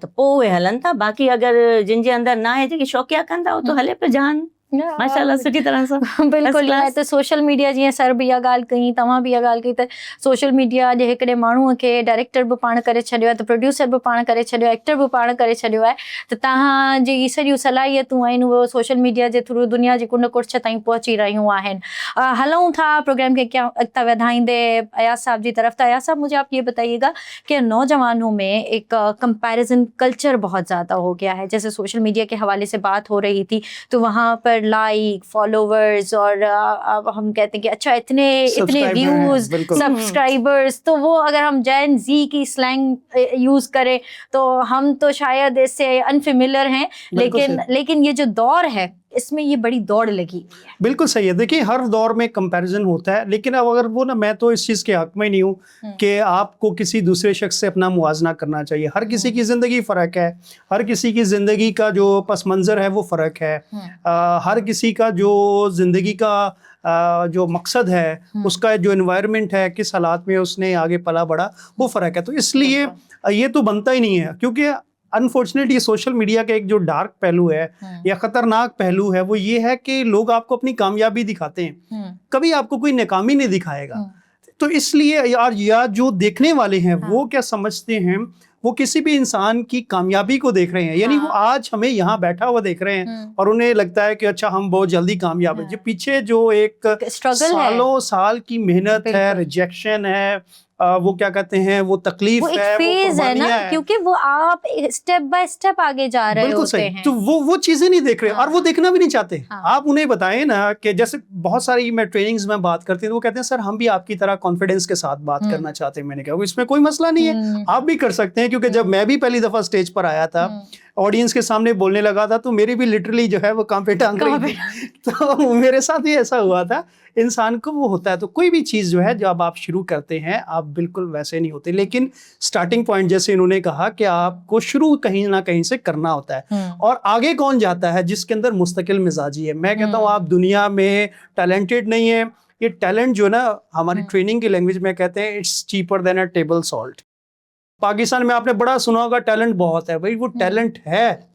त पोइ उहे हलनि था। बाक़ी अगरि जिन जे अंदरि ना आहे, जेके शौक़िया कनि था, उहो त हले पियो जान माशाल्लाह सुठी तरह सां। बिल्कुलु, इहा त सोशल मीडिया, जीअं सर बि इहा ॻाल्हि कई, तव्हां बि इहा ॻाल्हि कई त सोशल मीडिया अॼु हिकिड़े माण्हूअ खे डायरेक्टर बि पाण करे छॾियो आहे, त प्रोड्यूसर बि पाण करे छॾियो आहे, एक्टर बि पाण करे छॾियो आहे, त तव्हांजी सॼियूं सलाहियतूं आहिनि उहे सोशल मीडिया जे थ्रू दुनिया जे कुन कुर्छ ताईं पहुची रहियूं आहिनि। हलूं था प्रोग्राम के क्या अॻिता वधाईंदे अयाज साहब जी तरफ। तो अयाज साहब, मुझे आप ये बताइएगा कि नौजवानों में एक कंपैरिजन कल्चर बहुत ज़्यादा हो गया है। जैसे सोशल मीडिया के हवाले से बात हो रही थी तो वहाँ पर लाइक, फॉलोवर्स और अब हम कहते हैं कि अच्छा इतने व्यूज़, सब्सक्राइबर्स, तो वो अगर हम जेन जी की स्लैंग यूज़ करें तो हम तो शायद इससे अनफेमिलियर हैं, लेकिन ये जो दौर है इसमें ये बड़ी दौड़ लगी हुई है। बिल्कुल सही है। देखिए, हर दौर में कंपैरिजन होता है, लेकिन अब अगर वो ना, मैं तो इस चीज़ के हक में नहीं हूँ कि आपको किसी दूसरे शख्स से अपना मुवाजना करना चाहिए। हर किसी की ज़िंदगी फ़र्क है, हर किसी की ज़िंदगी का जो पस मंज़र है वो फ़र्क है, हर किसी का जो ज़िंदगी का जो मकसद है, उसका जो एनवायरनमेंट है, किस हालात में उसने आगे पला बढ़ा, वो फ़र्क है। तो इसलिए ये तो बनता ही नहीं है, क्योंकि अनफॉर्चुनेटली सोशल मीडिया का एक जो डार्क पहलू है या खतरनाक पहलू है वो ये है कि लोग आपको अपनी कामयाबी दिखाते हैं, कभी आपको कोई नाकामी नहीं दिखाएगा। तो इसलिए या जो देखने वाले हैं वो क्या समझते हैं, वो किसी भी इंसान की कामयाबी को देख रहे हैं, यानी वो आज हमें यहाँ बैठा हुआ देख रहे हैं और उन्हें लगता है कि अच्छा हम बहुत जल्दी कामयाब हैं। जो पीछे जो एक स्ट्रगल सालों साल की मेहनत है, रिजेक्शन है, वो क्या कहते हैं, वो तकलीफ वो एक है, फेज है ना, क्योंकि वो आप स्टेप बाय स्टेप आगे जा रहे होते हैं। तो वो चीजें नहीं देख रहे और वो देखना भी नहीं चाहते। आप उन्हें बताएं ना कि जैसे बहुत सारी मैं ट्रेनिंग्स में बात करती हूँ, वो कहते हैं सर हम भी आपकी तरह कॉन्फिडेंस के साथ बात करना चाहते हैं। मैंने कहा इसमें कोई मसला नहीं है, आप भी कर सकते हैं, क्योंकि जब मैं भी पहली दफा स्टेज पर आया था, ऑडियंस के सामने बोलने लगा था, तो मेरी भी लिटरली जो है वो कांपे टांग रही थी। तो मेरे साथ भी ऐसा हुआ था। इंसान को वो होता है, तो कोई भी चीज़ जो है जब आप शुरू करते हैं आप बिल्कुल वैसे नहीं होते, लेकिन स्टार्टिंग पॉइंट जैसे इन्होंने कहा कि आपको शुरू कहीं ना कहीं से करना होता है। और आगे कौन जाता है? जिसके अंदर मुस्तकिल मिजाजी है। मैं कहता हूँ आप दुनिया में टैलेंटेड नहीं है, ये टैलेंट जो ना हमारी ट्रेनिंग की लैंग्वेज में कहते हैं it's cheaper than a table salt. Pakistan में आपने बड़ा सुना होगा टैलेंट बहुत है, भाई वो टैलेंट है,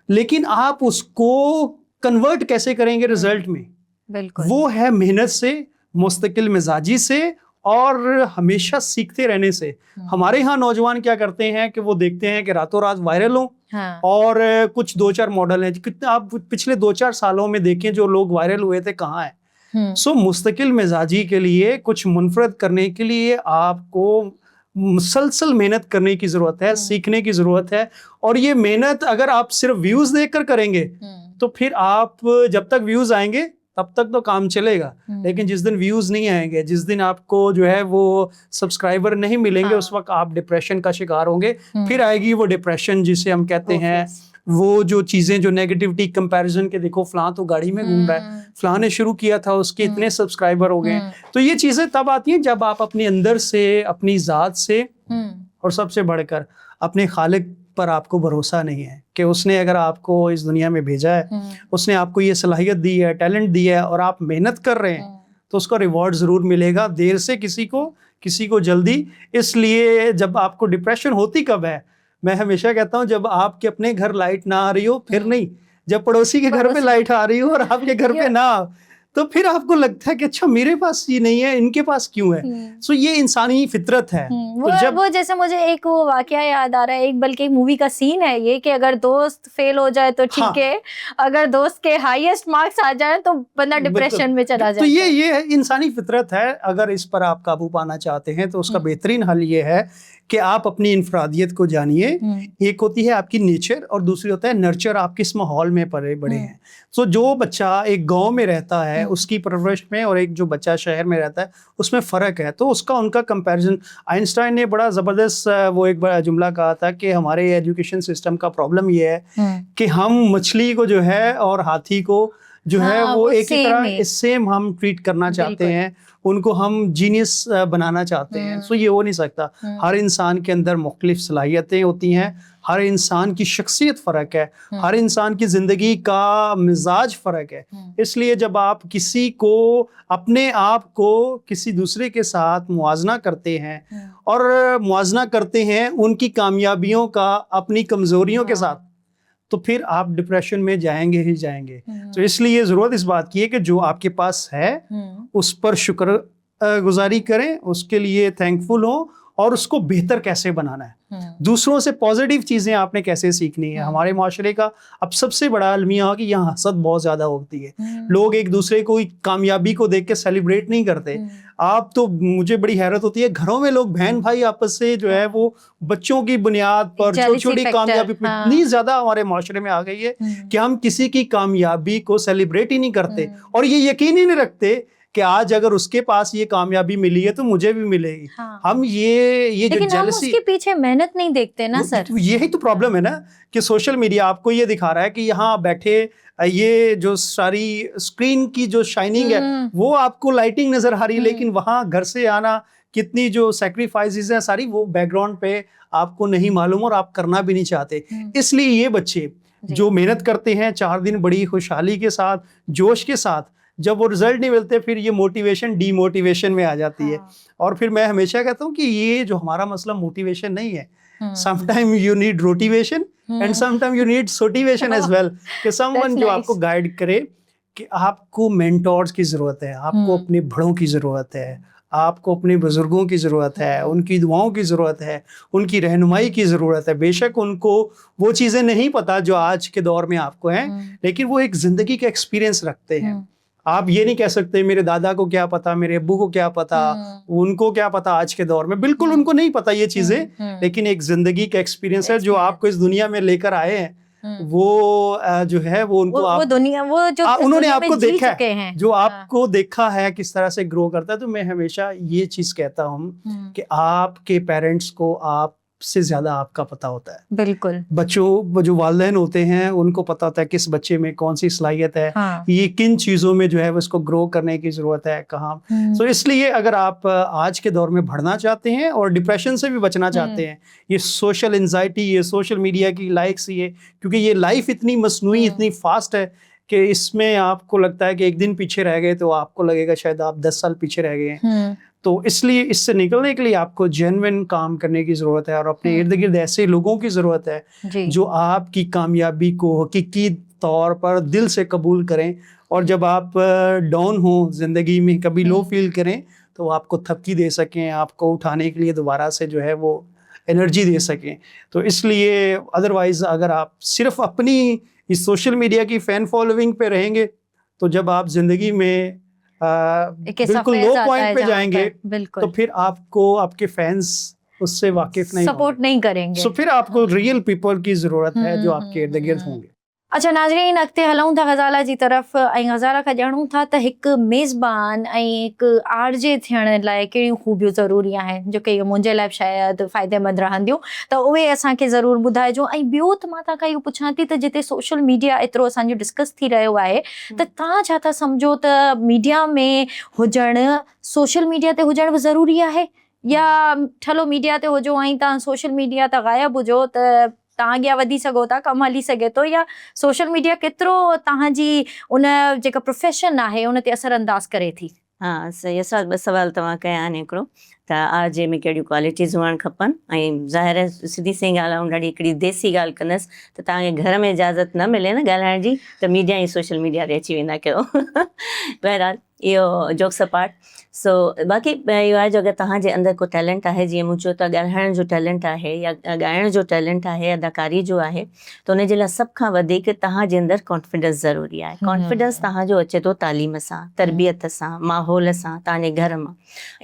लेकिन आप उसको कन्वर्ट कैसे करेंगे रिजल्ट में? बिल्कुल, वो है मेहनत से, मुस्तकिल मिजाजी से और हमेशा सीखते रहने से। हमारे यहाँ नौजवान क्या करते हैं कि वो देखते हैं कि रातों रात वायरल हो, और कुछ 2-4 मॉडल हैं, कितने आप पिछले 2-4 सालों में देखें जो लोग वायरल हुए थे कहाँ हैं। सो मुस्तकिल मिजाजी के लिए, कुछ मुनफरद करने के लिए आपको मुसलसल मेहनत करने की ज़रूरत है, सीखने की ज़रूरत है। और ये मेहनत अगर आप सिर्फ व्यूज़ देखकर करेंगे तो फिर आप जब तक व्यूज़ आएंगे तब तक तो काम चलेगा, लेकिन जिस दिन व्यूज़ नहीं आएंगे, जिस दिन आपको जो है वो सब्सक्राइबर नहीं मिलेंगे, उस वक्त आप डिप्रेशन का शिकार होंगे। फिर आएगी वो डिप्रेशन जिसे हम कहते हैं, वो जो चीज़ें जो नेगेटिविटी, कंपैरिजन के, देखो फलां तो गाड़ी में घूम रहा है, फलां ने शुरू किया था उसके इतने सब्सक्राइबर हो गए। तो ये चीज़ें तब आती हैं जब आप अपने अंदर से, अपनी ज़ात से और सबसे बढ़कर अपने खालिक पर आपको भरोसा नहीं है कि उसने अगर आपको इस दुनिया में भेजा है, उसने आपको ये सलाहियत दी है, टैलेंट दिया है, और आप मेहनत कर रहे हैं तो उसका रिवॉर्ड ज़रूर मिलेगा, देर से किसी को जल्दी। इसलिए जब आपको डिप्रेशन होती कब है? मैं हमेशा कहता हूँ जब आपके अपने घर लाइट ना आ रही हो, फिर नहीं, जब पड़ोसी के घर पे लाइट आ रही हो और आपके घर पे ना, तो फिर आपको लगता है कि अच्छा मेरे पास ये नहीं है, इनके पास क्यों है. सो ये इंसानी फितरत है. वो जैसे मुझे एक वो वाकया याद आ रहा है, एक बल्कि एक मूवी का सीन है ये, कि अगर दोस्त फेल हो जाए तो ठीक है, अगर दोस्त के हाईएस्ट मार्क्स आ जाए तो बंदा डिप्रेशन में चला जाए. तो ये इंसानी फितरत है. अगर इस पर आप काबू पाना चाहते हैं तो उसका बेहतरीन हल ये है कि आप अपनी इनफरादियत को जानिए. एक होती है आपकी नेचर और दूसरी होता है नर्चर, आप किस माहौल में पले बड़े हैं. तो जो बच्चा एक गांव में रहता है उसकी परवरिश में और एक जो बच्चा शहर में रहता है उसमें फ़र्क है. तो उसका उनका कंपैरिजन, आइंस्टाइन ने बड़ा ज़बरदस्त वो एक बड़ा जुमला कहा था कि हमारे एजुकेशन सिस्टम का प्रॉब्लम ये है कि हम मछली को जो है और हाथी को जो है वो एक ही तरह सेम हम ट्रीट करना चाहते हैं, उनको हम जीनियस बनाना चाहते हैं. सो ये हो नहीं सकता. हर इंसान के अंदर मुख्तलिफ सलाहियतें होती हैं, हर इंसान की शख्सियत फ़र्क है, हर इंसान की ज़िंदगी का मिजाज फ़र्क है. इसलिए जब आप किसी को, अपने आप को किसी दूसरे के साथ मुआजना करते हैं और मुआजना करते हैं उनकी कामयाबियों का अपनी कमज़ोरियों के साथ, तो फिर आप डिप्रेशन में जाएंगे ही जाएंगे. तो इसलिए ज़रूरत इस बात की है कि जो आपके पास है उस पर शुक्र गुजारी करें, उसके लिए थैंकफुल हो और उसको बेहतर कैसे बनाना है. दूसरों से पॉजिटिव चीज़ें आपने कैसे सीखनी है. हमारे माशरे का अब सबसे बड़ा अलमिया है कि यहाँ हसद बहुत ज़्यादा होती है. लोग एक दूसरे को कामयाबी को देख के सेलिब्रेट नहीं करते. आप तो, मुझे बड़ी हैरत होती है, घरों में लोग बहन भाई आपस से जो है वो बच्चों की बुनियाद पर छोटी छोटी कामयाबी इतनी ज़्यादा हमारे माशरे में आ गई है कि हम किसी की कामयाबी को सेलिब्रेट ही नहीं करते और ये यकीन ही नहीं रखते कि आज अगर उसके पास ये कामयाबी मिली है तो मुझे भी मिलेगी. हम ये जो जेलसी, उसके पीछे मेहनत नहीं देखते ना सर. यही तो प्रॉब्लम है ना कि सोशल मीडिया आपको ये दिखा रहा है कि यहाँ बैठे ये जो सारी स्क्रीन की जो शाइनिंग है वो आपको लाइटिंग नजर आ रही है, लेकिन वहाँ घर से आना कितनी जो सेक्रीफाइसेस हैं सारी वो बैकग्राउंड पे आपको नहीं मालूम और आप करना भी नहीं चाहते. इसलिए ये बच्चे जो मेहनत करते हैं 4 दिन बड़ी खुशहाली के साथ, जोश के साथ, जब वो रिजल्ट नहीं मिलते फिर ये मोटिवेशन डीमोटिवेशन में आ जाती है. और फिर मैं हमेशा कहता हूँ कि ये जो हमारा मसला मोटिवेशन नहीं है, sometime you need rotivation and sometime you need sotivation as well, कि समवन जो आपको गाइड करे कि आपको मेंटोर्स की ज़रूरत है, आपको अपने बड़ों की ज़रूरत है, आपको अपने बुजुर्गों की ज़रूरत है, उनकी दुआओं की ज़रूरत है, उनकी रहनुमाई की ज़रूरत है. बेशक उनको वो चीज़ें नहीं पता जो आज के दौर में आपको हैं, लेकिन वो एक ज़िंदगी का एक्सपीरियंस रखते हैं. आप ये नहीं कह सकते मेरे दादा को क्या पता, मेरे अब्बू को क्या पता, उनको क्या पता आज के दौर में. बिल्कुल उनको नहीं पता ये चीज़ें, लेकिन एक ज़िंदगी का एक्सपीरियंस है जो आपको इस दुनिया में लेकर आए हैं. वो जो है वो उनको वो दुनिया, वो जो उन्होंने आपको देखा है, जो आपको देखा है किस तरह से ग्रो करता है. तो मैं हमेशा ये चीज़ कहता हूँ कि आपके पेरेंट्स को आप से ज्यादा आपका पता होता है. बिल्कुल. बच्चों जो वालिदैन होते हैं उनको पता होता है किस बच्चे में कौन सी सलाहियत है, ये किन चीज़ों में जो है वो इसको ग्रो करने की ज़रूरत है, कहाँ. तो इसलिए अगर आप आज के दौर में बढ़ना चाहते हैं और डिप्रेशन से भी बचना चाहते हैं, ये सोशल एंजाइटी, ये सोशल मीडिया की लाइक्स, ये क्योंकि ये लाइफ इतनी मसनूई, इतनी फास्ट है कि इसमें आपको लगता है कि एक दिन पीछे रह गए तो आपको लगेगा शायद आप 10 साल पीछे रह गए हैं. तो इसलिए इससे निकलने के लिए आपको जेन्युइन काम करने की ज़रूरत है और अपने इर्द गिर्द ऐसे लोगों की ज़रूरत है जो आपकी कामयाबी को हकीकी तौर पर दिल से कबूल करें. और जब आप डाउन हो ज़िंदगी में, कभी लो फील करें, तो आपको थपकी दे सकें, आपको उठाने के लिए दोबारा से जो है वो एनर्जी दे सकें. तो इसलिए अदरवाइज़ अगर आप सिर्फ अपनी इस सोशल मीडिया की फ़ैन फॉलोइंग पे रहेंगे तो जब आप ज़िंदगी में बिल्कुल लो पॉइंट पे जाएंगे तो फिर आपको आपके फैंस उससे वाकिफ नहीं, सपोर्ट नहीं करेंगे. सो फिर आपको रियल पीपल की ज़रूरत है जो आपके इर्द गिर्द होंगे. अच्छा नाज़रीन, अॻिते हलूं था ग़ज़ाला जी तरफ़ ऐं ग़ज़ाला खां ॼाणूं था त हिकु मेज़बान ऐं हिकु आरजे थियण लाइ कहिड़ियूं ख़ूबियूं ज़रूरी आहिनि जेके इहो मुंहिंजे लाइ शायदि फ़ाइदेमंद रहंदियूं, त उहे असांखे ज़रूरु ॿुधाइजो. ऐं ॿियो त मां तव्हां खां इहो पुछां थी त जिते सोशल मीडिया एतिरो असांजो डिस्कस थी रहियो आहे त तव्हां छा था सम्झो त मीडिया में हुजणु, सोशल मीडिया ते हुजणु बि ज़रूरी आहे, या ठलो मीडिया ते हुजो ऐं तव्हां सोशल मीडिया तां ग़ाइबु हुजो त तव्हां अॻियां वधी सघो था, कमु हली सघे थो, या सोशल मीडिया केतिरो तव्हांजी उन जेका प्रोफेशन आहे उन ते असरअंदाज़ करे थी? हाँ सही असां ॿ सवाल तव्हां कया आहिनि हिकिड़ो त आरजे में कहिड़ियूं क्वालिटीज़ हुअणु खपनि ऐं ज़ाहिर आहे सिधी सी ॻाल्हि आहे ॾाढी हिकिड़ी देसी ॻाल्हि कंदसि त तव्हांखे घर में इजाज़त न मिले न ॻाल्हाइण जी त मीडिया ऐं सोशल मीडिया ते अची वेंदा कयो बहरहाल इहो जोक्स अपार्ट सो बाक़ी इहो आहे जो अगरि तव्हांजे अंदरि को टैलेंट आहे जीअं मूं चयो त ॻाल्हाइण जो टैलेंट आहे या ॻाइण जो टैलेंट आहे अदाकारी जो आहे त उनजे लाइ सभ खां वधीक तव्हांजे अंदरि कॉन्फिडेंस ज़रूरी आहे कॉन्फिडेंस तव्हांजो अचे थो तालीम सां तरबियत सां माहौल सां तव्हांजे घर मां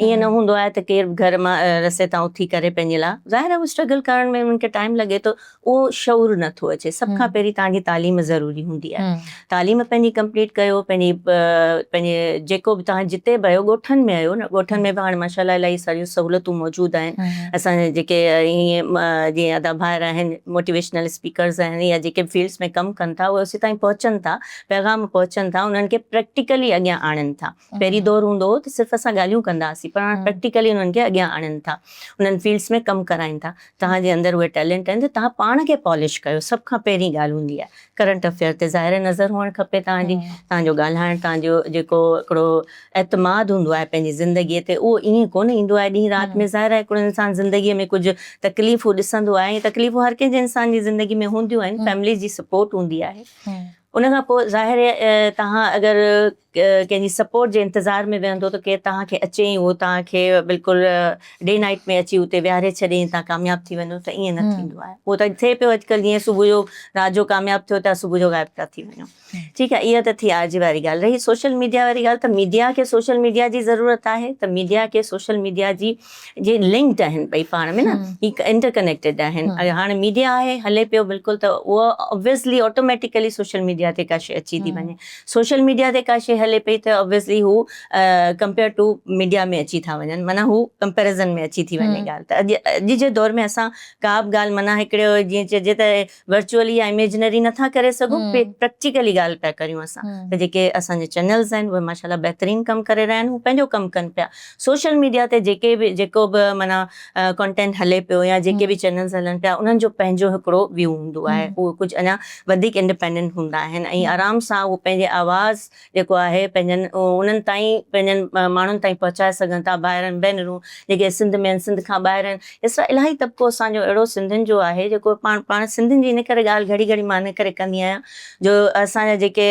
ईअं न हूंदो आहे त केरु घर मां रस्ते तां उथी करे पंहिंजे लाइ ज़ाहिर आहे उहो स्ट्रगल करण में उन्हनि खे टाइम लॻे थो उहो शऊर नथो अचे सभ खां पहिरीं तव्हांजी तालीम ज़रूरी हूंदी आहे तालीम पंहिंजी कंप्लीट कयो पंहिंजे जेको बि तव्हां जिते बि आहियो ॻोठनि में आहियो न ॻोठनि में बि हाणे माशाल्लाह इलाही सारियूं सहूलियतूं मौजूदु आहिनि असांजे जेके हीअं जीअं अदा भाइर आहिनि मोटिवेशनल स्पीकर्स आहिनि या जेके फील्ड्स में कमु कनि था उहे उसी ताईं पहुचनि था पैगाम पहुचनि था उन्हनि खे प्रैक्टिकली अॻियां आणनि था पहिरीं दौर हूंदो हो त सिर्फ़ु असां ॻाल्हियूं कंदा हुआसीं पर हाणे प्रैक्टिकली उन्हनि खे अॻियां आणनि था उन्हनि फील्ड्स में कमु कराइनि था तव्हांजे अंदरि उहे टैलेंट आहिनि त तव्हां पाण खे पॉलिश कयो सभ खां पहिरीं ॻाल्हि हूंदी आहे करंट अफेयर ते ज़ाहिर नज़र हुअणु खपे तव्हांजो ॻाल्हाइण तव्हांजो जेको हिकिड़ो एतमाद हूंदो आहे पंहिंजी ज़िंदगीअ ते उहो ईअं कोन ईंदो आहे ॾींहुं राति में ज़ाहिर आहे हिकिड़ो इंसानु ज़िंदगीअ में कुझु तकलीफ़ूं ॾिसंदो आहे ऐं तकलीफ़ूं हर कंहिंजे इंसान जी ज़िंदगी में हूंदियूं आहिनि फैमिली जी सपोर्ट हूंदी आहे उन खां पोइ ज़ाहिर आहे तव्हां अगरि कंहिंजी सपोर्ट जे इंतज़ार में वेहंदो त केरु तव्हांखे अचे ई उहो तव्हांखे बिल्कुलु डे नाइट में अची उते विहारे छॾे तव्हां कामयाबु थी वञो त ईअं न थींदो आहे उहो त थिए पियो अॼुकल्ह जीअं सुबुह जो राति जो कामयाबु थियो त सुबुह जो ग़ाइबु था थी वञो ठीकु आहे इहा त थी आज वारी ॻाल्हि रही सोशल मीडिया वारी ॻाल्हि त मीडिया खे सोशल मीडिया जी ज़रूरत आहे त मीडिया खे सोशल मीडिया जी जे लिंक्ड आहिनि ॿई पाण में न ही इंटरकनेक्टेड आहिनि हाणे मीडिया आहे हले पियो बिल्कुलु त उहो ऑब्वियसली ऑटोमेटिकली सोशल मीडिया ते का शइ अची थी वञे सोशल मीडिया ते का शइ हले पई त ऑब्वियसली हू कंपेयर टू मीडिया में अची था वञनि माना हू कंपेरिज़न में अची थी वञे ॻाल्हि त अॼु जे दौर में असां का बि ॻाल्हि माना हिकिड़ो जीअं चइजे त वर्चुअली या इमेजिनरी नथा करे सघूं प्रैक्टिकली ॻाल्हि पिया करियूं असां त जेके असांजे चैनल्स आहिनि उहे माशाल्लाह बहितरीनु कमु करे रहिया आहिनि हू पंहिंजो कमु कनि पिया सोशल मीडिया ते जेको बि माना कॉन्टेंट हले पियो या जेके बि चैनल्स हलनि पिया उन्हनि जो पंहिंजो हिकिड़ो व्यू हूंदो आहे उहो कुझु अञा वधीक इंडिपेंडेंट हूंदा आहिनि ऐं आराम सां उहो पंहिंजे आवाज़ जेको आहे पंहिंजनि उन्हनि ताईं पंहिंजनि माण्हुनि ताईं पहुचाए सघनि था ॿाहिरनि भेनरूं जेके सिंध में आहिनि सिंध खां ॿाहिरि आहिनि एतिरा इलाही तबिको असांजो अहिड़ो सिंधियुनि जो आहे जेको पाण सिंधियुनि जी इन करे ॻाल्हि घड़ी घड़ी मां इन करे कंदी आहियां जो असांजा जेके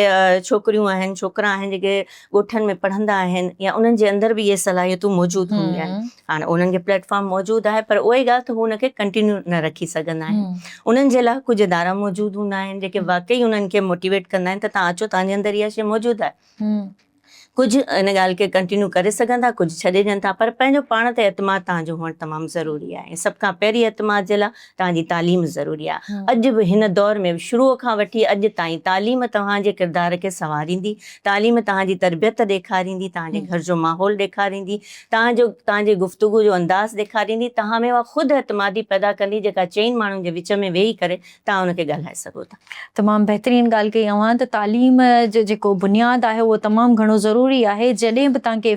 छोकिरियूं आहिनि छोकिरा आहिनि जेके ॻोठनि में पढ़ंदा आहिनि या उन्हनि जे अंदरि बि इहे सलाहियतूं मौजूदु हूंदियूं आहिनि हाणे उन्हनि खे प्लेटफॉर्म मौजूदु आहे पर उहा ई ॻाल्हि त हू हुनखे कंटिन्यू न रखी सघंदा आहिनि उन्हनि जे लाइ कुझु इदारा मौजूदु हूंदा आहिनि जेके वाकई उन्हनि खे मोटिवेट कंदा आहिनि त तव्हां अचो तव्हांजे अंदरि इहा शइ मौजूदु आहे कुझु इन ॻाल्हि खे कंटिन्यू करे सघनि था कुझु छॾे ॾियनि था पर पंहिंजो पाण ते एतमाद तव्हांजो हुअणु तमामु ज़रूरी आहे ऐं सभ खां पहिरीं एतमाद जे लाइ तव्हांजी तालीम ज़रूरी आहे अॼु बि हिन दौर में शुरूअ खां वठी अॼु ताईं तालीम तव्हांजे किरदार खे संवारींदी तालीम तव्हांजी तरबियत ॾेखारींदी तव्हांजे घर जो माहौल ॾेखारींदी तव्हांजे गुफ़्तगू जो अंदाज़ ॾेखारींदी तव्हां में उहा ख़ुदि एतमादी पैदा कंदी जेका चइनि माण्हुनि जे विच में वेही करे तव्हां उनखे ॻाल्हाए सघो था तमामु बहितरीनु ॻाल्हि कई अव्हां त तालीम जो जेको बुनियादु आहे उहो तमामु घणो ज़रूरी आहे जॾहिं बि तव्हां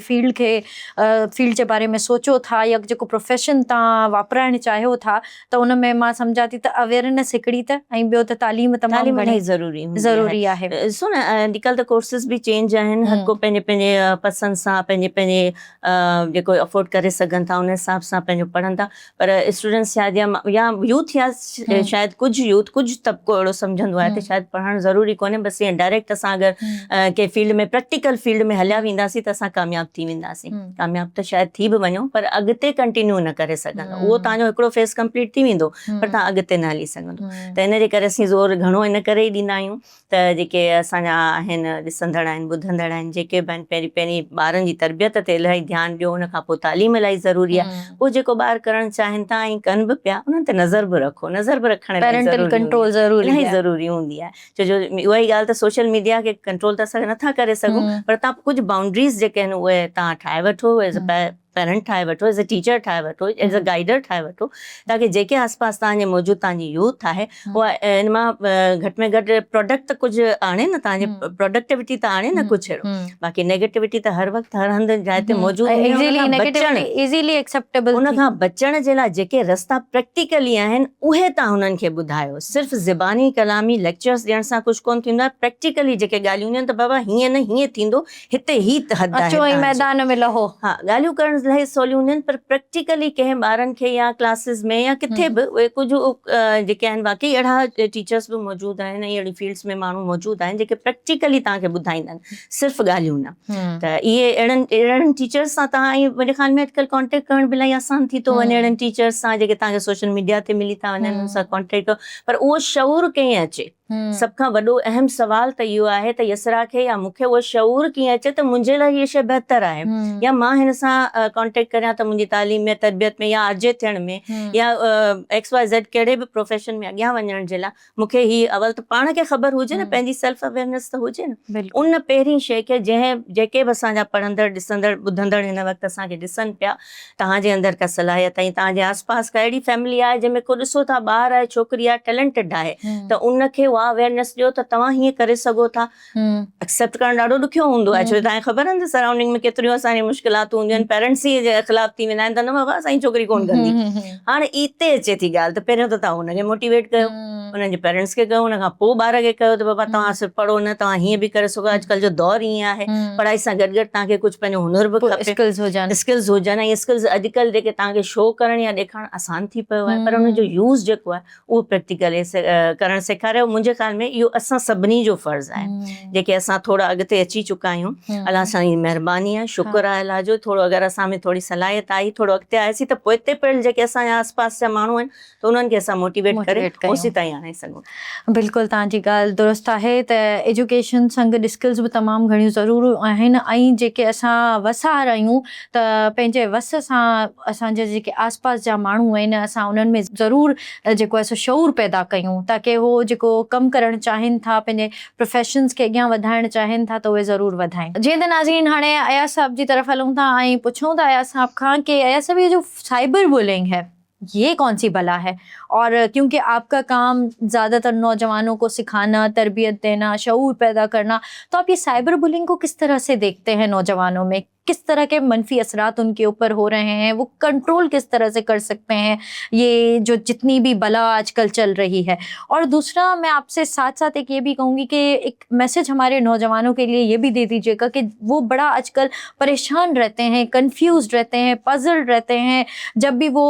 फील्ड जे बारे में सोचो था या जेको प्रोफेशन तव्हां वापराइणु चाहियो था त उन में मां सम्झां थी त अवेयरनेस हिकिड़ी त ऐं ॿियो त तालीम तमामु घणी ज़रूरी आहे ॾिसो न अॼुकल्ह त कोर्सिस बि चेंज आहिनि हर को पंहिंजे पसंदि सां पंहिंजे जेको अफोर्ड करे सघनि था उन हिसाब सां पंहिंजो पढ़नि था पर स्टूडेंट्स शायदि या यूथ या शायदि कुझु तबिको अहिड़ो सम्झंदो आहे त शायदि पढ़णु ज़रूरी कोन्हे बसि ईअं डायरेक्ट असां अगरि कंहिं फील्ड में प्रैक्टिकल फील्ड में हलिया वेंदासीं त असां कामयाबु थी वेंदासीं कामयाबु त शायदि थी बि वञो पर अॻिते कंटिन्यू न करे सघंदो उहो तव्हांजो हिकिड़ो फेस कंप्लीट थी वेंदो पर तव्हां अॻिते न हली सघंदो त इन जे करे असीं ज़ोर घणो इन करे ई ॾींदा आहियूं त जेके असांजा आहिनि ॾिसंदड़ आहिनि ॿुधंदड़ आहिनि जेके बि आहिनि पहिरीं ॿारनि जी तरबियत ते इलाही ध्यानु ॾियो उन खां पोइ तालीम इलाही ज़रूरी आहे उहो जेको ॿार करणु चाहिनि था ऐं कनि बि पिया उन्हनि ते नज़र बि रखो नज़र बि रखण इलाही ज़रूरी हूंदी आहे छो जो उहा ई ॻाल्हि त सोशल मीडिया खे कंट्रोल त असां नथा करे सघूं पर तव्हां कुझु बाउंड्रीज़ जेके आहिनि उहे तव्हां ठाहे वठो पेरेंट ठाहे वठो, एज़ अ टीचर ठाहे वठो, एज़ अ गाइडर ठाहे वठो, ताकी जेके आसपास तव्हांजे मौजूदु तव्हांजी यूथ आहे उहा इन मां घटि में घटि प्रोडक्ट त कुझु आणे न, तव्हांजे प्रोडक्टिविटी त आणे न कुझु अहिड़ो। बाक़ी नेगेटिविटी त हर वक़्तु हर हंधि जाइ ते मौजूदु हूंदी आहे। इज़ीली उन खां बचणु, नेगेटिविटी इज़ीली एक्सेप्टेबल उन खां बचण जे लाइ जेके रस्ता प्रैक्टिकली आहिनि उहे तव्हां हुननि खे ॿुधायो। सिर्फ़ु ज़बानी कलामी लेक्चर्स ॾियण सां कुझु कोन थींदो आहे। प्रैक्टिकली जेके ॻाल्हियूं हूंदियूं आहिनि त बाबा हीअं न हीअं थींदो, हिते ही हद आहे अचो ऐं तव्हांजी। मैदान में लहो। हा, ॻाल्हियूं करण इलाही सवलियूं हूंदियूं आहिनि, पर प्रैक्टिकली कंहिं ॿारनि खे या क्लासिस में या किथे बि उहे कुझु जेके आहिनि वाकई अहिड़ा टीचर्स बि मौजूदु आहिनि, अहिड़ी फील्ड्स में माण्हू मौजूदु आहिनि जेके प्रैक्टिकली तव्हांखे ॿुधाईंदा आहिनि, सिर्फ़ु ॻाल्हियूं न। त इहे अहिड़नि टीचर्स सां तव्हां, ऐं मुंहिंजे ख़्याल में अॼुकल्ह कॉन्टेक्ट करण बि इलाही आसान थी थो वञे अहिड़नि टीचर्स सां जेके तव्हांखे सोशल मीडिया ते मिली था वञनि, उन सां कॉन्टेक्ट कयो। पर उहो शऊर कीअं अचे, सभ खां वॾो अहम सवाल त इहो आहे त यसरा खे या मूंखे उहो शऊर कीअं अचे त मुंहिंजे लाइ इहा शइ बहितर आहे, या मां हिन सां कॉन्टेक्ट करियां त मुंहिंजी तालीम में, तरबियत में, या आरजे थियण में, या XYZ कहिड़े बि प्रोफेशन में अॻियां वञण जे लाइ मूंखे ही अवल त पाण खे ख़बर हुजे न, पंहिंजी सेल्फ अवेयरनेस त हुजे न। उन पहिरीं शइ खे जेके बि असांजा पढ़ंदड़, ॾिसंदड़, ॿुधंदड़ हिन वक़्तु असांखे ॾिसनि पिया, तव्हांजे अंदरि का सलाहियत ऐं तव्हांजे आसपास का अहिड़ी फैमिली आहे जंहिंमें को ॾिसो था ॿार आहे, छोकिरी आहे, टैलेंटेड आहे, त उनखे उहा अवेयरनेस ॾियो त तव्हां हीअं करे सघो था। एक्सेप्ट करणु ॾाढो ॾुखियो हूंदो आहे, छो तव्हांखे ख़बर आहे न सराउंडिंग में केतिरियूं असांजी मुश्किलातूं हूंदियूं आहिनि, पेरेंट्स ई जे ख़िलाफ़ थी वेंदा आहिनि त न बाबा असांजी छोकिरी कोन कंदी। हाणे इते अचे थी ॻाल्हि, त पहिरियों त तव्हां हुनखे मोटिवेट कयो, उन्हनि जे पेरेंट्स खे कयो, हुन खां पोइ ॿार खे कयो त बाबा तव्हां सिर्फ़ु पढ़ो न, तव्हां हीअं बि करे सघो। अॼुकल्ह जो दौर ईअं आहे, पढ़ाई सां गॾु गॾु तव्हांखे कुझु पंहिंजो हुनर बि खपे, स्किल्स हुजनि। स्किल्स हुजनि, ऐं स्किल्स अॼुकल्ह जेके तव्हांखे शो करण या ॾेखारणु आसान थी पियो आहे, पर हुनजो यूज़ जेको आहे उहो प्रैक्टिकली करणु सेखारियो। मुंहिंजे ख़्याल में इहो असां सभिनी जो फ़र्ज़ु आहे, जेके असां थोरा अॻिते अची चुका आहियूं। अलाह साईं जी महिरबानी आहे, शुक्र आहे अलाह जो। थोरो अगरि असां में थोरी सलाहियत आई, थोरो अॻिते आयासीं, त पोइ हिते पिणु जेके असांजे आसपास जा माण्हू आहिनि त उन्हनि खे असां मोटिवेट करे ओसी ताईं आणे सघूं। बिल्कुलु तव्हांजी ॻाल्हि दुरुस्त आहे त एजुकेशन सां गॾु स्किल्स बि तमामु घणियूं ज़रूरी आहिनि, ऐं जेके असां वसार आहियूं त पंहिंजे वस सां असांजे जेके आसपास जा माण्हू आहिनि असां उन्हनि में ज़रूरु जेको आहे सो शऊर पैदा कयूं, ताकी हो जेको कमु करणु चाहिनि था, पंहिंजे प्रोफेशन्स खे अॻियां वधाइणु चाहिनि था, त उहे ज़रूरु वधाइनि। जीअं त नाज़रीन हाणे अयाज़ साहब जी तरफ़ हलूं था ऐं पुछूं था अयाज़ साहब खां कि अयाज़ साहब ये जो साइबर बुलिंग है ये कौन सी बला है, और क्योंकि आपका काम ज़्यादातर नौजवानों को सिखाना, तरबियत देना, शऊर पैदा करना, तो आप ये साइबर बुलिंग को किस तरह से देखते हैं नौजवानों में, किस तरह के मनफी असरात उनके ऊपर हो रहे हैं, वो कंट्रोल किस तरह से कर सकते हैं ये जो जितनी भी बला आजकल चल रही है। और दूसरा मैं आपसे साथ साथ एक ये भी कहूँगी कि एक मैसेज हमारे नौजवानों के लिए ये भी दे दीजिएगा कि वो बड़ा आजकल परेशान रहते हैं, कंफ्यूज रहते हैं, पजल्ड रहते हैं, जब भी वो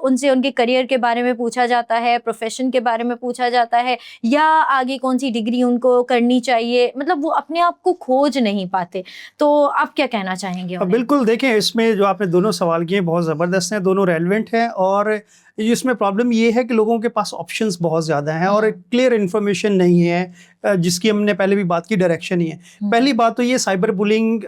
उनसे उनके करियर के बारे में पूछा जाता है, प्रोफेशन के बारे में पूछा जाता है, या आगे कौन सी डिग्री उनको करनी चाहिए, मतलब वो अपने आप को खोज नहीं पाते। तो आप क्या कहना चाहेंगे? बिल्कुल, देखें इसमें जो आपने दोनों सवाल किए बहुत ज़बरदस्त हैं, दोनों रेलेवेंट हैं, और इसमें प्रॉब्लम ये है कि लोगों के पास ऑप्शंस बहुत ज़्यादा हैं और क्लियर इन्फॉर्मेशन नहीं है, जिसकी हमने पहले भी बात की, डायरेक्शन ही है। पहली बात तो ये साइबर बुलिंग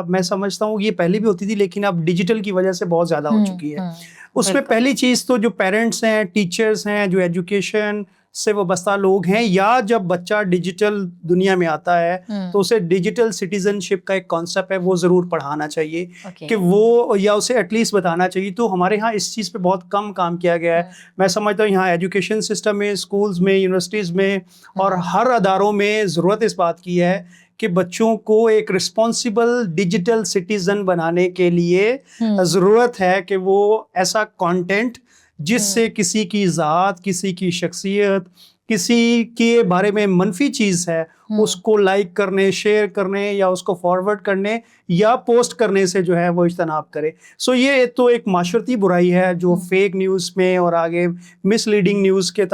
मैं समझता हूँ ये पहले भी होती थी, लेकिन अब डिजिटल की वजह से बहुत ज़्यादा हो चुकी है। उसमें पहली चीज़ तो जो पेरेंट्स हैं, टीचर्स हैं, जो एजुकेशन से वाबस्ता लोग हैं, या जब बच्चा डिजिटल दुनिया में आता है तो उसे डिजिटल सिटीजनशिप का एक कॉन्सेप्ट है वो ज़रूर पढ़ाना चाहिए कि वो, या उसे एटलीस्ट बताना चाहिए। तो हमारे यहाँ इस चीज़ पे बहुत कम काम किया गया है। मैं समझता हूँ यहाँ एजुकेशन सिस्टम में, स्कूल्स में, यूनिवर्सिटीज़ में और हर अदारों में ज़रूरत इस बात की है कि बच्चों को एक रिस्पॉन्सिबल डिजिटल सिटीज़न बनाने के लिए ज़रूरत है कि वो ऐसा कंटेंट जिससे किसी की ज़ात, किसी की शख्सियत, किसी के बारे में मनफी चीज़ है उसको लाइक करने, शेयर करने या उसको फॉरवर्ड करने या पोस्ट करने से जो है वो इज्तनाब करे। सो ये तो एक माशरती बुराई है जो फेक न्यूज़ में और आगे मिसलीडिंग न्यूज़ के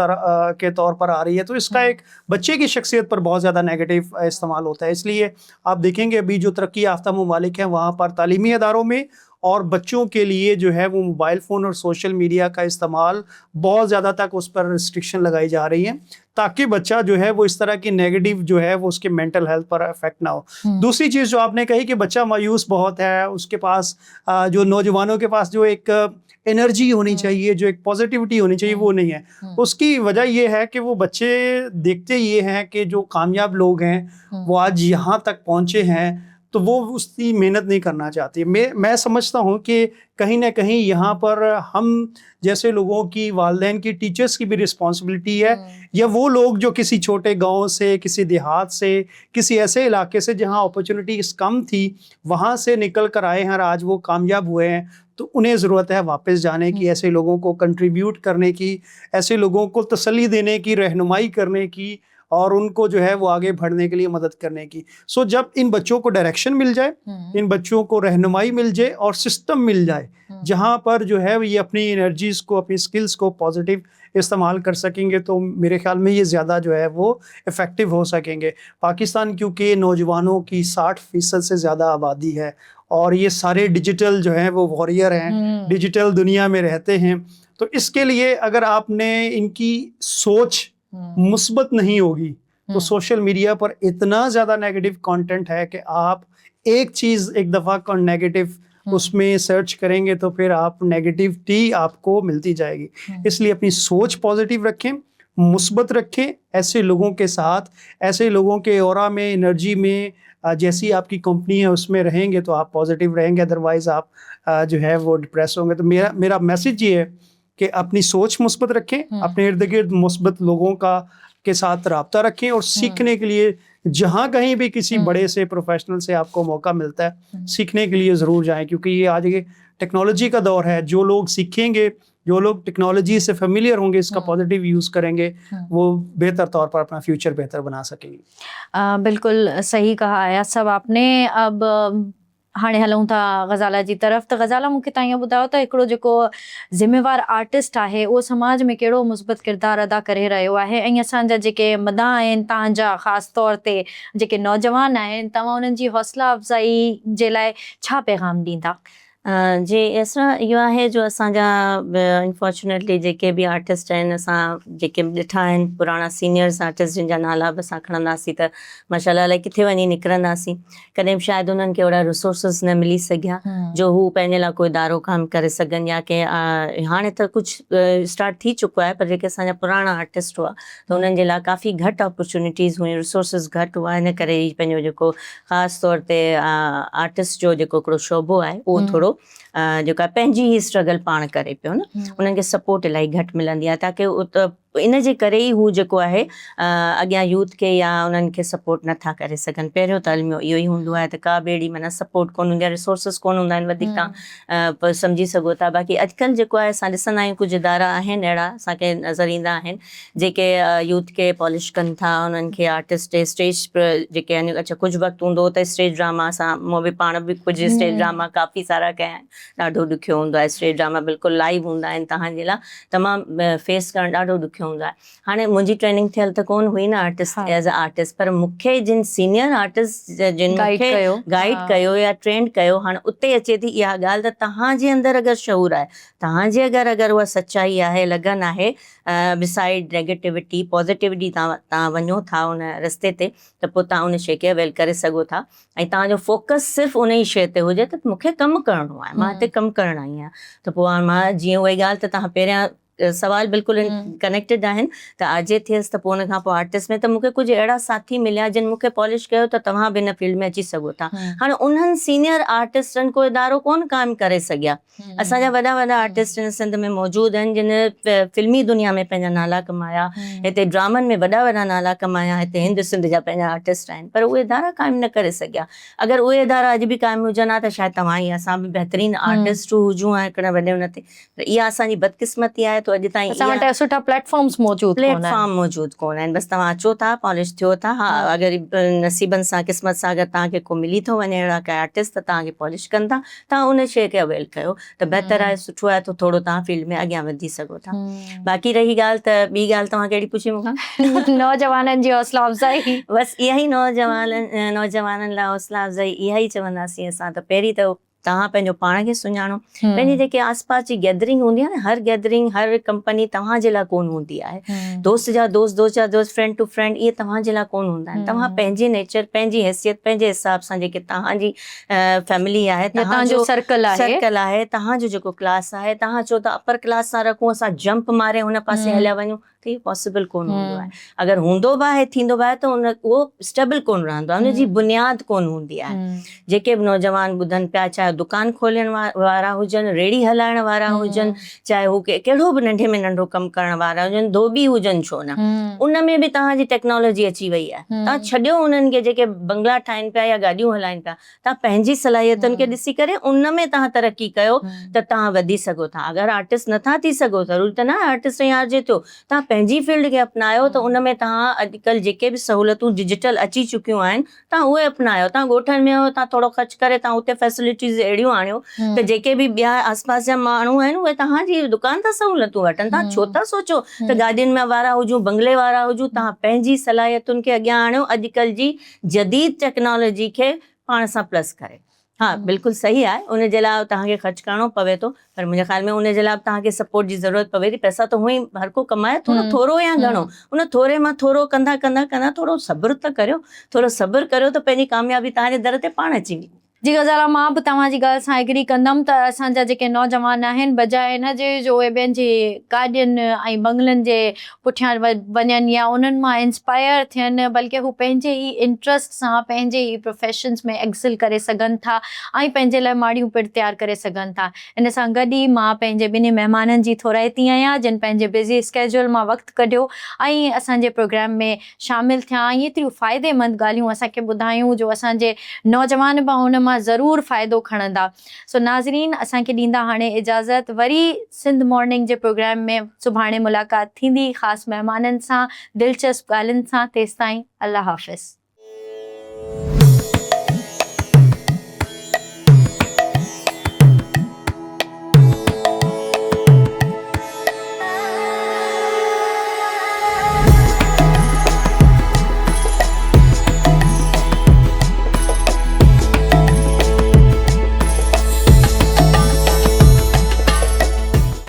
तौर पर आ रही है। तो इसका एक बच्चे की शख्सियत पर बहुत ज़्यादा नेगेटिव इस्तेमाल होता है। इसलिए आप देखेंगे अभी जो तरक्की याफ्ता ममालिक हैं वहाँ पर तालीमी अदारों में और बच्चों के लिए जो है वो मोबाइल फ़ोन और सोशल मीडिया का इस्तेमाल बहुत ज़्यादा तक उस पर रिस्ट्रिक्शन लगाई जा रही है, ताकि बच्चा जो है वो इस तरह की नेगेटिव जो है वो उसके मेंटल हेल्थ पर इफेक्ट ना हो। दूसरी चीज़ जो आपने कही कि बच्चा मायूस बहुत है, उसके पास जो नौजवानों के पास जो एक एनर्जी होनी चाहिए, जो एक पॉजिटिविटी होनी चाहिए, वो नहीं है। उसकी वजह ये है कि वो बच्चे देखते ये हैं कि जो कामयाब लोग हैं वो आज यहाँ तक पहुँचे हैं, तो वो उसकी मेहनत नहीं करना चाहती। मैं समझता हूँ कि कहीं ना कहीं यहाँ पर हम जैसे लोगों की, वालिदैन की, टीचर्स की भी रिस्पॉन्सिबिलिटी है, या वो लोग जो किसी छोटे गांव से, किसी देहात से, किसी ऐसे इलाके से जहाँ अपॉर्चुनिटीज़ कम थी, वहाँ से निकल कर आए हैं और आज वो कामयाब हुए हैं, तो उन्हें ज़रूरत है वापस जाने की, ऐसे लोगों को कंट्रीब्यूट करने की, ऐसे लोगों को तसल्ली देने की, रहनुमाई करने की, और उनको जो है वो आगे बढ़ने के लिए मदद करने की। सो जब इन बच्चों को डायरेक्शन मिल जाए, इन बच्चों को रहनुमाई मिल जाए और सिस्टम मिल जाए जहाँ पर जो है ये अपनी एनर्जीज़ को, अपनी स्किल्स को पॉजिटिव इस्तेमाल कर सकेंगे, तो मेरे ख्याल में ये ज़्यादा जो है वो इफ़ेक्टिव हो सकेंगे। पाकिस्तान क्योंकि नौजवानों की 60% से ज़्यादा आबादी है और ये सारे डिजिटल जो हैं वो वॉरियर हैं, डिजिटल दुनिया में रहते हैं, तो इसके लिए अगर आपने इनकी सोच मुस्बत नहीं होगी तो सोशल मीडिया पर इतना ज़्यादा नेगेटिव कंटेंट है कि आप एक चीज़ एक दफ़ा नेगेटिव उसमें सर्च करेंगे तो फिर आप नेगेटिविटी आपको मिलती जाएगी। इसलिए अपनी सोच पॉजिटिव रखें, मुस्बत रखें, ऐसे लोगों के साथ, ऐसे लोगों के ऑरा में, एनर्जी में, जैसी आपकी कंपनी है उसमें रहेंगे तो आप पॉजिटिव रहेंगे, अदरवाइज़ आप जो है वो डिप्रेस होंगे। तो मेरा मैसेज ये है कि अपनी सोच मुस्बत रखें, अपने इर्द गिर्द मुस्बत लोगों का के साथ रब्ता रखें, और सीखने के लिए जहाँ कहीं भी किसी बड़े से प्रोफेशनल से आपको मौका मिलता है, सीखने के लिए ज़रूर जाएं, क्योंकि ये आज ये टेक्नोलॉजी का दौर है। जो लोग सीखेंगे, जो लोग टेक्नोलॉजी से फेमिलियर होंगे, इसका पॉजिटिव यूज़ करेंगे, वो बेहतर तौर पर अपना फ्यूचर बेहतर बना सकेंगे। बिल्कुल सही कहा आया सब आपने। अब हाणे हलूं था ग़ज़ाला जी तरफ़। त ग़ज़ाला मूंखे तव्हां ईअं ॿुधायो त हिकिड़ो जेको ज़िम्मेवार आर्टिस्ट आहे उहो समाज में कहिड़ो मुस्बत किरदारु अदा करे रहियो आहे, ऐं असांजा जेके मदाह आहिनि, तव्हांजा ख़ासि तौर ते जेके नौजवान आहिनि, तव्हां उन्हनि जी हौसला अफ़ज़ाई जे लाइ छा पैगाम ॾींदा? जी, इसरा इहो आहे जो असांजा अनफॉर्चुनेटली जेके बि आर्टिस्ट आहिनि, असां जेके ॾिठा आहिनि पुराणा सीनियर्स आर्टिस्ट जिन जा नाला बि असां खणंदासीं त माशाल्लाह अलाए किथे वञी निकिरंदासीं। कॾहिं बि शायदि उन्हनि खे अहिड़ा रिसोर्सिस न मिली सघिया जो हू पंहिंजे लाइ कोई इदारो कमु करे सघनि, या के हाणे त कुझु स्टार्ट थी चुको आहे, पर जेके असांजा पुराणा आर्टिस्ट हुआ त उन्हनि जे लाइ काफ़ी घटि अपॉर्चुनिटीज़ हुयूं, रिसोर्सिस घटि हुआ। हिन करे ई पंहिंजो जेको ख़ासि तौर ते आर्टिस्ट जो जेको हिकिड़ो शोबो आहे उहो थोरो जेका पंहिंजी ई स्ट्रगल पाण करे पियो न, उन्हनि खे सपोर्ट इलाही घटि मिलंदी आहे, ताकी इन जे करे ई हू जेको आहे अॻियां यूथ खे या उन्हनि खे सपोर्ट नथा करे सघनि। पहिरियों त इहो ई हूंदो आहे त का बि अहिड़ी माना सपोर्ट कोन हूंदी आहे, रिसोर्सिस कोन हूंदा आहिनि वधीक, तव्हां सम्झी सघो था। बाक़ी अॼुकल्ह जेको आहे असां ॾिसंदा आहियूं कुझु इदारा आहिनि अहिड़ा असांखे नज़र ईंदा आहिनि जेके यूथ खे पॉलिश कनि था, उन्हनि खे आर्टिस्ट स्टेज जेके आहिनि, अच्छा कुझु वक़्तु हूंदो त स्टेज ड्रामा, असां मूं बि पाण बि कुझु स्टेज ड्रामा काफ़ी सारा कया आहिनि, ॾाढो ॾुखियो हूंदो आहे। स्टेज ड्रामा बिल्कुलु लाइव हूंदा आहिनि, तव्हांजे लाइ तमामु फेस करणु ॾाढो ॾुखियो हूंदो आहे। हाणे मुंहिंजी ट्रेनिंग थियल त कोन हुई न आर्टिस्ट एज़ अ आर्टिस्ट, पर मूंखे जिन सीनियर आर्टिस्ट जिन मूंखे गाइड कयो या ट्रेंड कयो, हाणे उते अचे थी इहा ॻाल्हि त तव्हांजे अंदरि अगरि शऊर आहे, तव्हांजे अगरि उहा सच्चाई आहे, लगन आहे, बिसाइड नेगेटिविटी पॉज़िटिविटी तव्हां वञो था उन रस्ते ते, त पोइ तव्हां उन शइ खे अवेल करे सघो था, ऐं तव्हांजो फोकस सिर्फ़ु उन ई शइ ते हुजे त मूंखे कमु करिणो आहे, मां हिते कमु करणु आई आहियां। त पोइ मां जीअं उहा ॻाल्हि त तव्हां पहिरियां सवाल बिल्कुलु कनेक्टेड आहिनि त आजे थियसि त पोइ उन खां पोइ आर्टिस्ट में त मूंखे कुझु अहिड़ा साथी मिलिया जिन मूंखे पॉलिश कयो त तव्हां बि हिन फील्ड में अची सघो था। हाणे उन्हनि सीनियर आर्टिस्टनि को इदारो कोन क़ाइमु करे सघिया। असांजा वॾा वॾा आर्टिस्ट हिन सिंध में मौजूदु आहिनि जिन फिल्मी दुनिया में पंहिंजा नाला कमाया, हिते ड्रामनि में वॾा वॾा नाला कमाया, हिते हिंद सिंध जा पंहिंजा आर्टिस्ट आहिनि, पर उहे इदारा क़ाइमु न करे सघिया। अगरि उहे इदारा अॼु बि क़ाइमु हुजनि हा त शायदि तव्हां ई असां बि बहितरीनु आर्टिस्ट हुजूं ऐं हिकिड़े वॾे हुन ते, त इहा असांजी बदकिस्मती आहे। तो अॼु ताईं असां वटि सुठा प्लेटफॉर्म्स मौजूदु कोन आहिनि, बसि तव्हां अचो था, पॉलिश थियो था, हा अगरि नसीबनि सां क़िस्मत सां अगरि तव्हांखे को मिली थो वञे अहिड़ा का आर्टिस्ट त तव्हांखे पॉलिश कनि था, तव्हां उन शइ खे अवेल कयो त बहितर आहे, सुठो आहे, त थोरो तव्हां फील्ड में अॻियां वधी सघो था। बाक़ी रही ॻाल्हि त ॿी ॻाल्हि तव्हां कहिड़ी पुछी मूंखां? नौजवाननि जी हौसला अफ़ज़ाई। बसि इहा ई नौजवाननि लाइ हौसला अफ़ज़ाई इहा ई चवंदासीं असां त। पहिरीं त तव्हां पंहिंजो पाण खे सुञाणो, पंहिंजी जेके आसपास जी गैदरिंग हूंदी आहे न, हर गैदरिंग हर कंपनी तव्हांजे लाइ कोन हूंदी आहे। दोस्त जा दोस्त फ्रेंड टू फ्रेंड इहे तव्हांजे लाइ कोन हूंदा आहिनि। तव्हां पंहिंजे नेचर, पंहिंजी हैसियत, पंहिंजे हिसाब सां जेके तव्हांजी फैमिली आहे, तव्हांजो सर्कल आहे, तव्हांजो जेको क्लास आहे, तव्हां चओ था अपर क्लास सां रखूं, असां जंप मारे हुन पासे हलिया वञूं, त इहो पॉसिबल कोन हूंदो आहे। अगरि हूंदो बि आहे थींदो बि आहे त उहो स्टेबल कोन रहंदो आहे, हुनजी बुनियादु कोन हूंदी आहे। जेके बि नौजवान ॿुधनि पिया, चाहे दुकान खोलण वारा हुजनि, रेड़ी हलाइण वारा हुजनि, चाहे हू कहिड़ो बि नंढे में नंढो कमु करण वारा हुजनि, धोबी हुजनि छो न, उन में बि तव्हांजी टेक्नोलॉजी अची वई आहे। तव्हां छॾियो उन्हनि खे जेके बंगला ठाहिनि पिया या गाॾियूं हलाइनि पिया, तव्हां पंहिंजी सलाहियतुनि खे ॾिसी करे उन में तव्हां तरक़ी कयो त तव्हां वधी सघो था। अगरि आर्टिस्ट नथा थी सघो, ज़रूरी त न आर्टिस्ट ई हारिजे थो, तव्हां पंहिंजी फील्ड खे अपनायो त उन में तव्हां अॼुकल्ह जेके बि सहूलियतूं डिजिटल अची चुकियूं आहिनि, तव्हां उहे अपनायो। तव्हां ॻोठनि में आहियो, तव्हां थोरो ख़र्चु करे तव्हां उते फैसिलिटीज़ अहिड़ियूं आणियो त जेके बि ॿिया आसपास जा माण्हू आहिनि उहे तव्हांजी दुकान तां सहूलियतूं वठनि। तव्हां छो था सोचो त गाॾियुनि में वारा हुजूं, बंगले वारा हुजूं? तव्हां पंहिंजी सलाहियतुनि खे अॻियां आणियो, अॼुकल्ह जी जदीद टेक्नोलॉजी खे पाण सां प्लस करे। हा, बिल्कुलु सही आहे, उन जे लाइ तव्हांखे ख़र्चु करिणो पवे थो, पर मुंहिंजे ख़्याल में उन जे लाइ तव्हांखे सपोर्ट जी ज़रूरत पवे थी। पैसा त हूअं ई हर को कमाए थो, थोरो या घणो, उन थोरे मां थोरो कंदा कंदा कंदा थोरो सब्र त करियो, थोरो सब्र करियो त पंहिंजी कामयाबी तव्हांजे दर ते पाण अची वेंदी। जी गज़ाला, मां बि तव्हांजी ॻाल्हि सां एग्री कंदमि त असांजा जेके नौजवान आहिनि, बजाए हिन जे जो उहे ॿियनि जी गाॾियुनि ऐं बंगलनि जे पुठियां वञनि या उन्हनि मां इंस्पायर थियनि, बल्कि हू पंहिंजे ई इंट्रस्ट सां पंहिंजे ई प्रोफेशन्स में एक्सिल करे सघनि था ऐं पंहिंजे लाइ माड़ियूं पिणु तयारु करे सघनि था। इन सां गॾु ई मां पंहिंजे ॿिन्ही महिमाननि जी थोराइती आहियां, जिन पंहिंजे बिज़ी स्केड्यूल मां वक़्तु कढियो ऐं असांजे प्रोग्राम में शामिलु थिया ऐं एतिरियूं फ़ाइदेमंद ॻाल्हियूं असांखे ॿुधायूं जो असांजे नौजवान बि उन मां ज़रूरु फ़ाइदो खणंदा। सो नाज़रीन, असांखे ॾींदा हाणे इजाज़त। वरी सिंध मॉर्निंग जे प्रोग्राम में सुभाणे मुलाक़ात थींदी ख़ासि महिमाननि सां, दिलचस्प ॻाल्हियुनि सां। तेसिताईं अल्लाह हाफ़िज़।